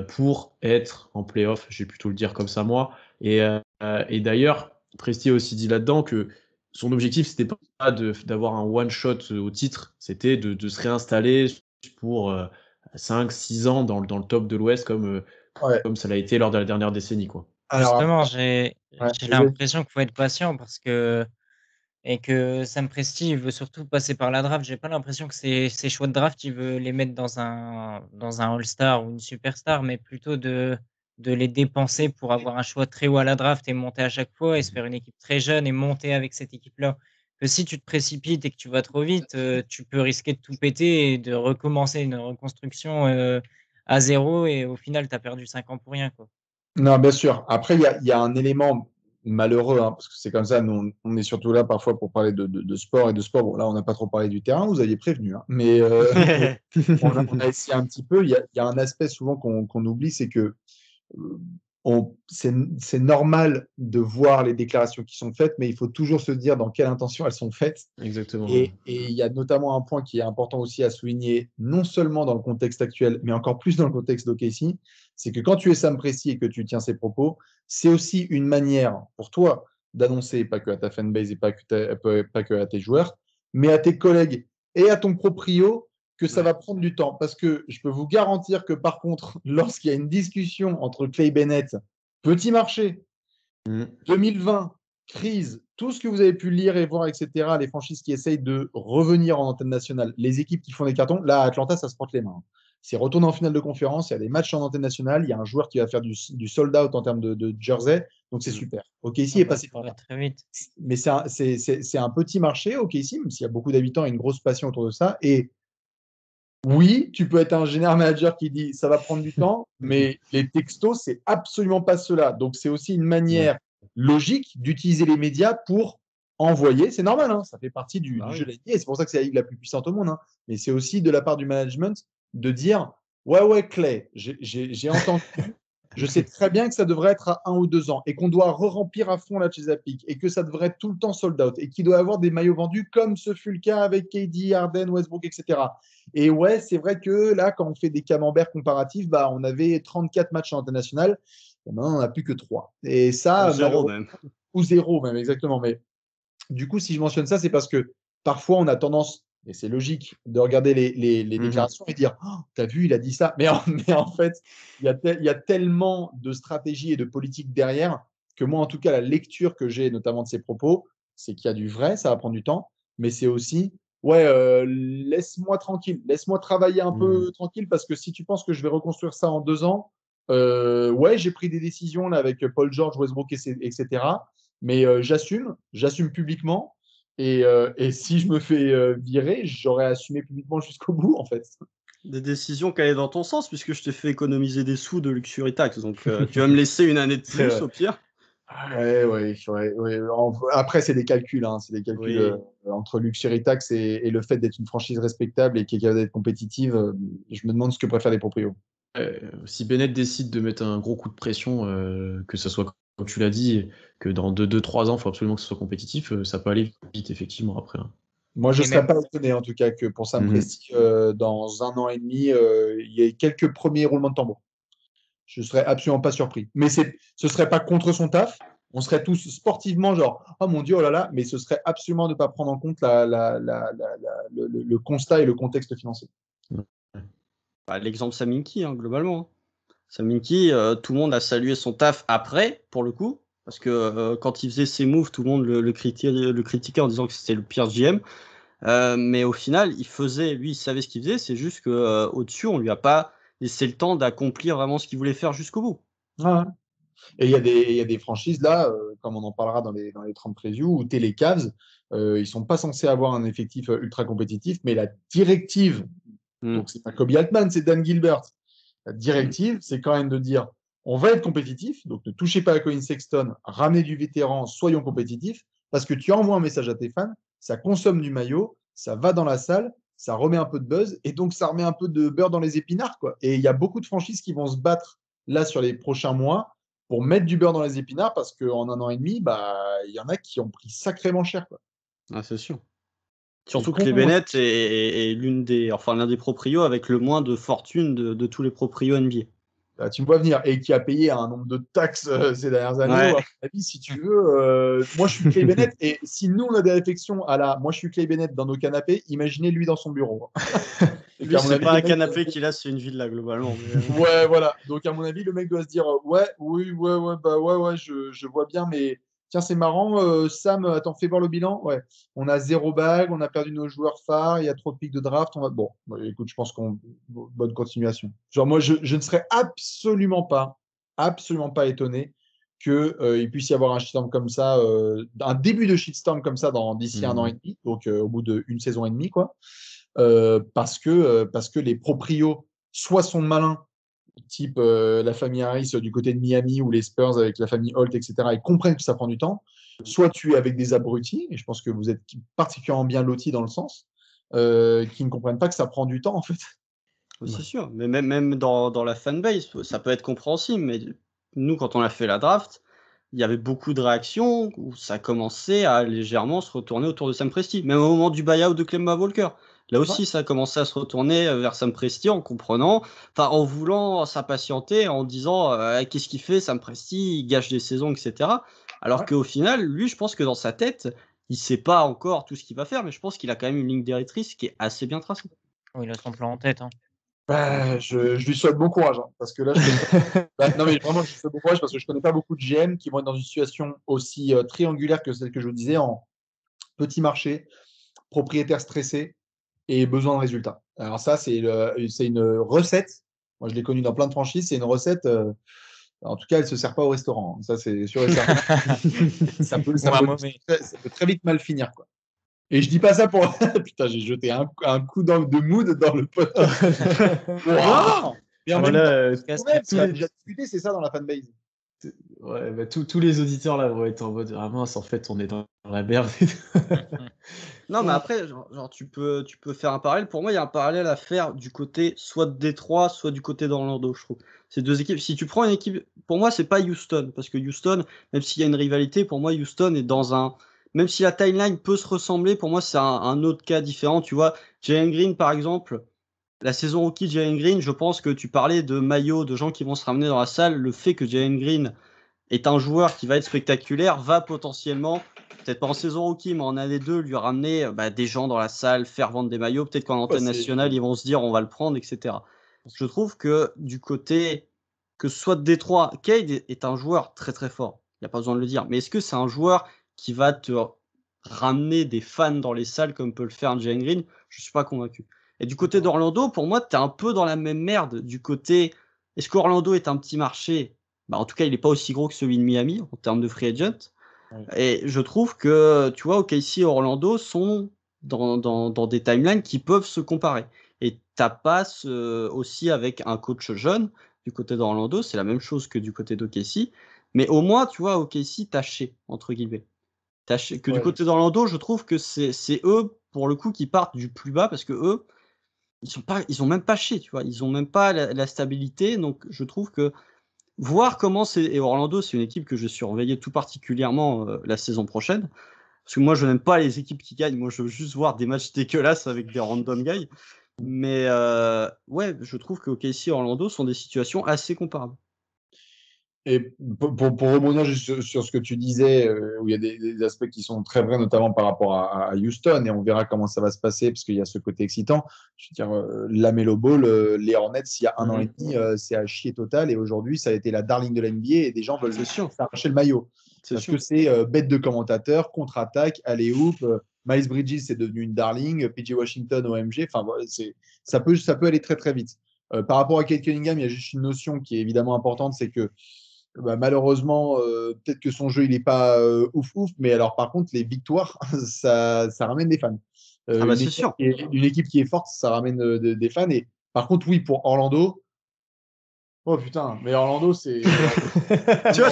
pour être en playoff, je vais plutôt le dire comme ça moi. Et d'ailleurs, Presti a aussi dit là-dedans que son objectif, c'était pas d'avoir un one-shot au titre, c'était de se réinstaller pour 5-6 ans dans le top de l'Ouest Ouais. comme ça l'a été lors de la dernière décennie, quoi. Alors, Justement, ouais, j'ai l'impression qu'il faut être patient et que Sam Presti il veut surtout passer par la draft. J'ai pas l'impression que ses choix de draft, il veut les mettre dans un All-Star ou une superstar, mais plutôt de les dépenser pour avoir un choix très haut à la draft et monter à chaque fois et se faire une équipe très jeune et monter avec cette équipe-là. Que si tu te précipites et que tu vas trop vite, tu peux risquer de tout péter et de recommencer une reconstruction à zéro et au final, tu as perdu 5 ans pour rien, quoi. non, bien sûr. Après, il y a un élément malheureux, hein, parce que c'est comme ça. Nous, on est surtout là parfois pour parler de sport et de sport. Bon, là, on n'a pas trop parlé du terrain, vous aviez prévenu, hein. Mais on a essayé un petit peu. Il y a un aspect souvent qu'on oublie, c'est que c'est normal de voir les déclarations qui sont faites, mais il faut toujours se dire dans quelle intention elles sont faites. Exactement. Et il y a notamment un point qui est important aussi à souligner, non seulement dans le contexte actuel, mais encore plus dans le contexte d'OKC, c'est que quand tu es Sam Presti et que tu tiens ces propos, c'est aussi une manière pour toi d'annoncer, pas que à ta fanbase et pas que à tes joueurs, mais à tes collègues et à ton proprio que ça va prendre du temps. Parce que je peux vous garantir que par contre, lorsqu'il y a une discussion entre Clay Bennett, petit marché, 2020, crise, tout ce que vous avez pu lire et voir, etc., les franchises qui essayent de revenir en antenne nationale, les équipes qui font des cartons, là, à Atlanta, ça se porte les mains. C'est retourné en finale de conférence, il y a des matchs en antenne nationale, il y a un joueur qui va faire du sold out en termes de jersey, donc c'est super. OKC est passé par là. Très vite. Mais c'est un petit marché, OKC, même s'il y a beaucoup d'habitants et une grosse passion autour de ça. Et oui, tu peux être un général manager qui dit ça va prendre du temps, mais les textos, c'est absolument pas cela. Donc, c'est aussi une manière logique d'utiliser les médias pour envoyer. C'est normal, hein, ça fait partie du jeu de la NBA, et c'est pour ça que c'est la ligue la plus puissante au monde. Hein. Mais c'est aussi de la part du management de dire ouais, Clay, j'ai entendu. Je sais très bien que ça devrait être à 1 ou 2 ans et qu'on doit re-remplir à fond la Chesapeake et que ça devrait être tout le temps sold out et qu'il doit y avoir des maillots vendus comme ce fut le cas avec KD, Harden, Westbrook, etc. Et ouais, c'est vrai que là, quand on fait des camemberts comparatifs, bah, on avait 34 matchs en international et maintenant on n'en a plus que 3. Et ça, ou 0 même. Ou 0 même, exactement. Mais du coup, si je mentionne ça, c'est parce que parfois on a tendance, et c'est logique, de regarder les déclarations et dire oh, t'as vu, il a dit ça. Mais en fait, il y a tellement de stratégies et de politiques derrière que moi, en tout cas, la lecture que j'ai notamment de ses propos, c'est qu'il y a du vrai, ça va prendre du temps, mais c'est aussi ouais, laisse-moi tranquille, laisse-moi travailler un peu tranquille parce que si tu penses que je vais reconstruire ça en 2 ans, ouais, j'ai pris des décisions là avec Paul George, Westbrook, etc. Mais j'assume publiquement. Et si je me fais virer, j'aurais assumé publiquement jusqu'au bout, en fait. Des décisions qui allaient dans ton sens, puisque je t'ai fait économiser des sous de Luxury Tax. Donc, tu vas me laisser une année de plus, au pire. Ouais. Après, c'est des calculs. Hein, c'est des calculs entre Luxury Tax et le fait d'être une franchise respectable et qui est capable d'être compétitive. Je me demande ce que préfèrent les proprios. Si Bennett décide de mettre un gros coup de pression, que ce soit, comme tu l'as dit, que dans 2-3 ans, il faut absolument que ce soit compétitif, ça peut aller vite, effectivement, après. Hein. Moi, je ne Et serais même- pas étonné, en tout cas, que pour Sam Presti, dans 1 an et demi, il y ait quelques premiers roulements de tambour. Je ne serais absolument pas surpris. Mais ce ne serait pas contre son taf. On serait tous sportivement genre, oh mon Dieu, oh là là, mais ce serait absolument de ne pas prendre en compte le constat et le contexte financier. Bah, l'exemple Saminki, hein, globalement. Saminki, tout le monde a salué son taf après, pour le coup, parce que quand il faisait ses moves, tout le monde le critiquait en disant que c'était le pire GM. Mais au final, lui, il savait ce qu'il faisait, c'est juste qu'au-dessus, on lui a pas laissé le temps d'accomplir vraiment ce qu'il voulait faire jusqu'au bout. Ouais. Et il y a des franchises là, comme on en parlera dans les 30 previews, où t'es les Cavs, ils sont pas censés avoir un effectif ultra compétitif, mais la directive, donc c'est pas Kobe Altman, c'est Dan Gilbert. La directive, c'est quand même de dire on va être compétitif, donc ne touchez pas à Colin Sexton, ramenez du vétéran, soyons compétitifs. parce que tu envoies un message à tes fans, ça consomme du maillot, ça va dans la salle, ça remet un peu de buzz, et donc ça remet un peu de beurre dans les épinards, quoi. Et il y a beaucoup de franchises qui vont se battre là sur les prochains mois pour mettre du beurre dans les épinards, parce qu'en 1 an et demi, bah, il y en a qui ont pris sacrément cher, quoi. Ah, c'est sûr. Et Surtout que les Bennett est l'un des proprios avec le moins de fortune de tous les proprios NBA. Bah, tu me vois venir, et qui a payé un nombre de taxes ces dernières années. Ouais. À mon avis, si tu veux, moi je suis Clay Bennett, et si nous on a des réflexions à la moi je suis Clay Bennett dans nos canapés, imaginez lui dans son bureau. Lui, c'est pas un canapé qu'il a, c'est une villa globalement. Ouais, voilà. Donc, à mon avis, le mec doit se dire ouais, oui, ouais, bah ouais, je vois bien, mais tiens, c'est marrant, Sam, attends, fais voir le bilan. Ouais, on a 0 bague, on a perdu nos joueurs phares, il y a trop de pics de draft. Bon, bah, écoute, je pense qu'on. Bonne continuation. Genre, moi, je ne serais absolument pas étonné qu'il puisse y avoir un shitstorm comme ça, un début de shitstorm comme ça d'ici 1 an et demi, donc au bout d'une saison et demie, quoi. Parce que les proprios soit sont malins, type la famille Harris du côté de Miami ou les Spurs avec la famille Holt, etc., et comprennent que ça prend du temps, soit tu es avec des abrutis, et je pense que vous êtes particulièrement bien lotis dans le sens, qui ne comprennent pas que ça prend du temps, en fait. C'est sûr, mais même dans la fanbase, ça peut être compréhensible, mais nous, quand on a fait la draft, il y avait beaucoup de réactions où ça commençait à légèrement se retourner autour de Sam Presti. Même au moment du buyout de Kemba Walker. Là aussi, ça a commencé à se retourner vers Sam Presti en comprenant, en voulant s'impatienter, en disant qu'est-ce qu'il fait, Sam Presti, il gâche des saisons, etc. Alors qu'au final, lui, je pense que dans sa tête, il sait pas encore tout ce qu'il va faire, mais je pense qu'il a quand même une ligne directrice qui est assez bien tracée. Oh, il a son plan en tête. Hein. Bah, je lui souhaite bon courage, hein, parce que là, je connais pas... non, mais vraiment, je lui souhaite bon courage parce que je connais pas beaucoup de GM qui vont être dans une situation aussi triangulaire que celle que je vous disais, en petit marché, propriétaire stressé et besoin de résultats. Alors ça, c'est une recette. Moi, je l'ai connu dans plein de franchises. C'est une recette. En tout cas, elle ne se sert pas au restaurant. Ça, c'est sûr et certain. ça peut très vite mal finir, quoi. Et je dis pas ça pour. Putain, j'ai jeté un coup de mood dans le podcast. Wow. Mais en même temps, on a déjà discuté, c'est ça dans la fanbase. Ouais, bah, tous les auditeurs là vont être en mode ah mince, en fait, on est dans la merde. Non, mais après, genre tu peux faire un parallèle. Pour moi, il y a un parallèle à faire du côté soit de Détroit, soit du côté d'Orlando, je trouve. Ces deux équipes. Si tu prends une équipe, pour moi, c'est pas Houston, parce que Houston, même s'il y a une rivalité, pour moi, Houston est dans un. Même si la timeline peut se ressembler, pour moi, c'est un autre cas différent. Tu vois, Jalen Green, par exemple, la saison rookie de Jalen Green, je pense que tu parlais de maillots, de gens qui vont se ramener dans la salle. Le fait que Jalen Green est un joueur qui va être spectaculaire, va potentiellement, peut-être pas en saison rookie, mais en année 2, lui ramener des gens dans la salle, faire vendre des maillots. Peut-être qu'en antenne nationale, ils vont se dire on va le prendre, etc. Je trouve que du côté, que ce soit de Détroit, Cade est un joueur très très fort. Il n'y a pas besoin de le dire. Mais est-ce que c'est un joueur qui va te ramener des fans dans les salles comme peut le faire un Jalen Green? Je ne suis pas convaincu. Et du côté d'Orlando, pour moi, tu es un peu dans la même merde. Du côté, est-ce qu'Orlando est un petit marché? En tout cas, il n'est pas aussi gros que celui de Miami en termes de free agent. Oui. Et je trouve que, tu vois, OKC et Orlando sont dans des timelines qui peuvent se comparer. Et t'as pas aussi avec un coach jeune du côté d'Orlando, c'est la même chose que du côté d'OKC. Mais au moins, tu vois, OKC taché, entre guillemets. Que du côté d'Orlando, je trouve que c'est eux, pour le coup, qui partent du plus bas parce que eux, ils ont même pas chier, tu vois. Ils ont même pas la stabilité. Donc, je trouve que voir comment c'est. Et Orlando, c'est une équipe que je surveillais tout particulièrement la saison prochaine. Parce que moi, je n'aime pas les équipes qui gagnent. Moi, je veux juste voir des matchs dégueulasses avec des random guys. Mais ouais, je trouve que OKC et Orlando sont des situations assez comparables. Et pour rebondir juste sur ce que tu disais, où il y a des aspects qui sont très vrais, notamment par rapport à Houston, et on verra comment ça va se passer, parce qu'il y a ce côté excitant. Je veux dire, la Melo Ball, les Hornets, il y a 1 an et demi, c'est à chier total, et aujourd'hui, ça a été la darling de l'NBA, et des gens veulent s'arracher le maillot. Parce que c'est bête de commentateurs, contre-attaque, alley-oop. Miles Bridges, c'est devenu une darling. PJ Washington, OMG. Enfin, ça peut aller très, très vite. Par rapport à Cade Cunningham, il y a juste une notion qui est évidemment importante, c'est que malheureusement, peut-être que son jeu, il n'est pas ouf, mais alors par contre, les victoires, ça ramène des fans. C'est sûr. Une équipe qui est forte, ça ramène des fans. Et par contre, oui, pour Orlando, Oh putain, mais Orlando, c'est. Tu vois,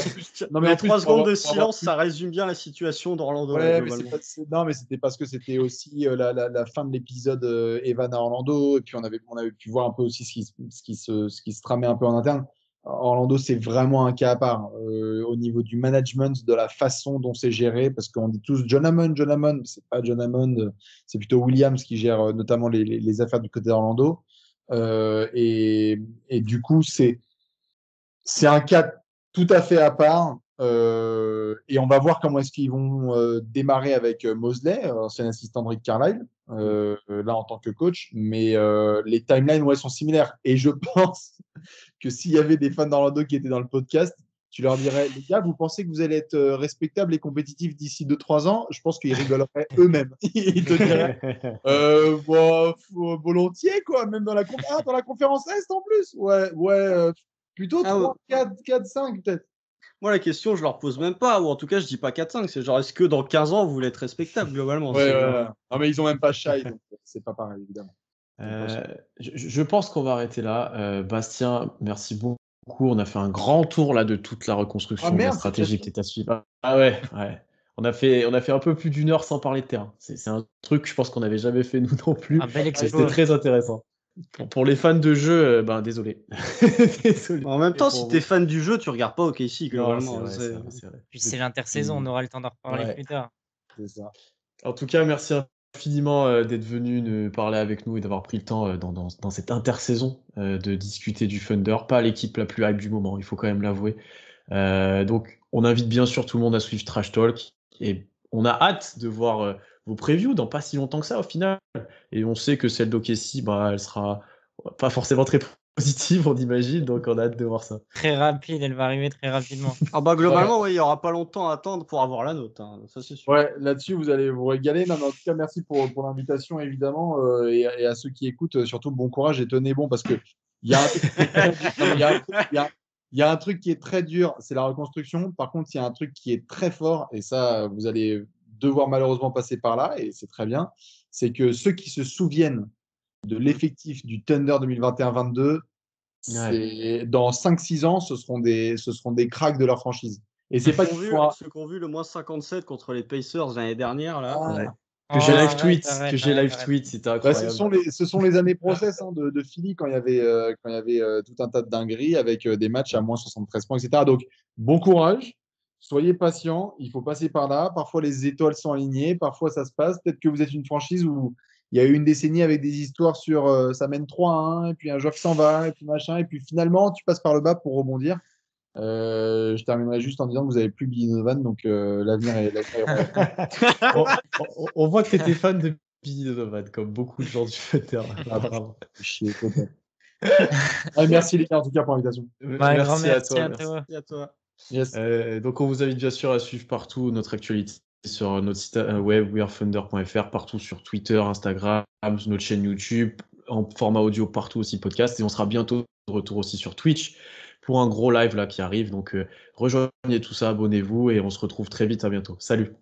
Non, mais les en plus, 3 pour secondes avoir- de pour avoir silence, ça résume bien la situation d'Orlando, là, Ouais, mais globalement. non, mais c'était parce que c'était aussi la fin de l'épisode Evan à Orlando, et puis on avait pu voir un peu aussi ce qui se tramait un peu en interne. Orlando, c'est vraiment un cas à part au niveau du management, de la façon dont c'est géré, parce qu'on dit tous John Hammond, mais c'est pas John Hammond, c'est plutôt Williams qui gère notamment les affaires du côté d'Orlando. Et du coup, c'est un cas tout à fait à part. Et on va voir comment est-ce qu'ils vont démarrer avec Mosley, ancien assistant de Rick Carlisle, là en tant que coach. Mais les timelines ouais, sont similaires. Et je pense que s'il y avait des fans d'Orlando qui étaient dans le podcast, tu leur dirais, les gars, vous pensez que vous allez être respectables et compétitifs d'ici 2-3 ans? Je pense qu'ils rigoleraient eux-mêmes. Ils te diraient, volontiers, quoi, même dans dans la conférence Est en plus. Plutôt Ah, 3, 4, 5 peut-être. Moi, la question, je leur pose même pas, ou en tout cas, je dis pas 4-5. C'est genre, est-ce que dans 15 ans, vous voulez être respectable, globalement? Ouais. Non, mais ils ont même pas Shai, donc c'est pas pareil, évidemment. Je pense qu'on va arrêter là. Bastien, merci beaucoup. On a fait un grand tour là de toute la reconstruction de la merde, stratégie que tu as suivie. Ah ouais. On a fait un peu plus d'1 heure sans parler de terrain. C'est un truc, je pense qu'on n'avait jamais fait nous non plus. Un bel C'était exploit. très intéressant. Pour les fans de jeu, désolé. Désolé. En même temps, Et pour si vous. t'es fan du jeu, tu regardes pas OKC, Non, globalement. c'est vrai. Puis c'est l'intersaison, on aura le temps d'en reparler Ouais. plus tard. C'est ça. En tout cas, merci infiniment d'être venu nous parler avec nous et d'avoir pris le temps dans cette intersaison de discuter du Thunder. Pas l'équipe la plus hype du moment, il faut quand même l'avouer. Donc, on invite bien sûr tout le monde à suivre Trash Talk et on a hâte de voir vos previews dans pas si longtemps que ça au final. Et on sait que celle d'OKC, elle sera pas forcément très positive, on imagine, donc on a hâte de voir ça. Très rapide, elle va arriver très rapidement. Ah bah globalement, ouais, il y aura pas longtemps à attendre pour avoir la note, hein. Ça c'est sûr. Ouais, là-dessus, vous allez vous régaler. Non, mais en tout cas, merci pour l'invitation, évidemment. Et à ceux qui écoutent, surtout bon courage et tenez bon, parce que il y a un truc qui est très dur. Non, mais il y a un truc qui est très dur, c'est la reconstruction. Par contre, il y a un truc qui est très fort, et ça, vous allez devoir malheureusement passer par là, et c'est très bien. C'est que ceux qui se souviennent de l'effectif du Thunder 2021-22, dans 5-6 ans, ce seront des cracks de leur franchise. Et c'est pas qu'ils font Ceux qui ont vu le moins 57 contre les Pacers l'année dernière, là. Que j'ai live Arrête. tweet, c'était incroyable. ce sont les années process de Philly quand il y avait tout un tas de dingueries avec des matchs à moins 73 points, etc. Donc, bon courage, soyez patients, il faut passer par là. Parfois, les étoiles sont alignées, parfois, ça se passe. Peut-être que vous êtes une franchise où il y a eu une décennie avec des histoires sur ça mène 3-1, et puis un joueur qui s'en va, et puis machin, et puis finalement, tu passes par le bas pour rebondir. Je terminerai juste en disant que vous n'avez plus Billy Donovan, donc l'avenir est on voit que tu étais fan de Billy Donovan, comme beaucoup de gens du Thunder. Bravo. chier. Merci les gars, en tout cas, pour l'invitation. Merci à toi. Merci à toi. Yes. Donc on vous invite bien sûr à suivre partout notre actualité sur notre site web wearethunder.fr, partout sur Twitter, Instagram, notre chaîne YouTube, en format audio partout aussi podcast, et on sera bientôt de retour aussi sur Twitch pour un gros live là qui arrive. Donc rejoignez tout ça, abonnez-vous et on se retrouve très vite, à bientôt. Salut.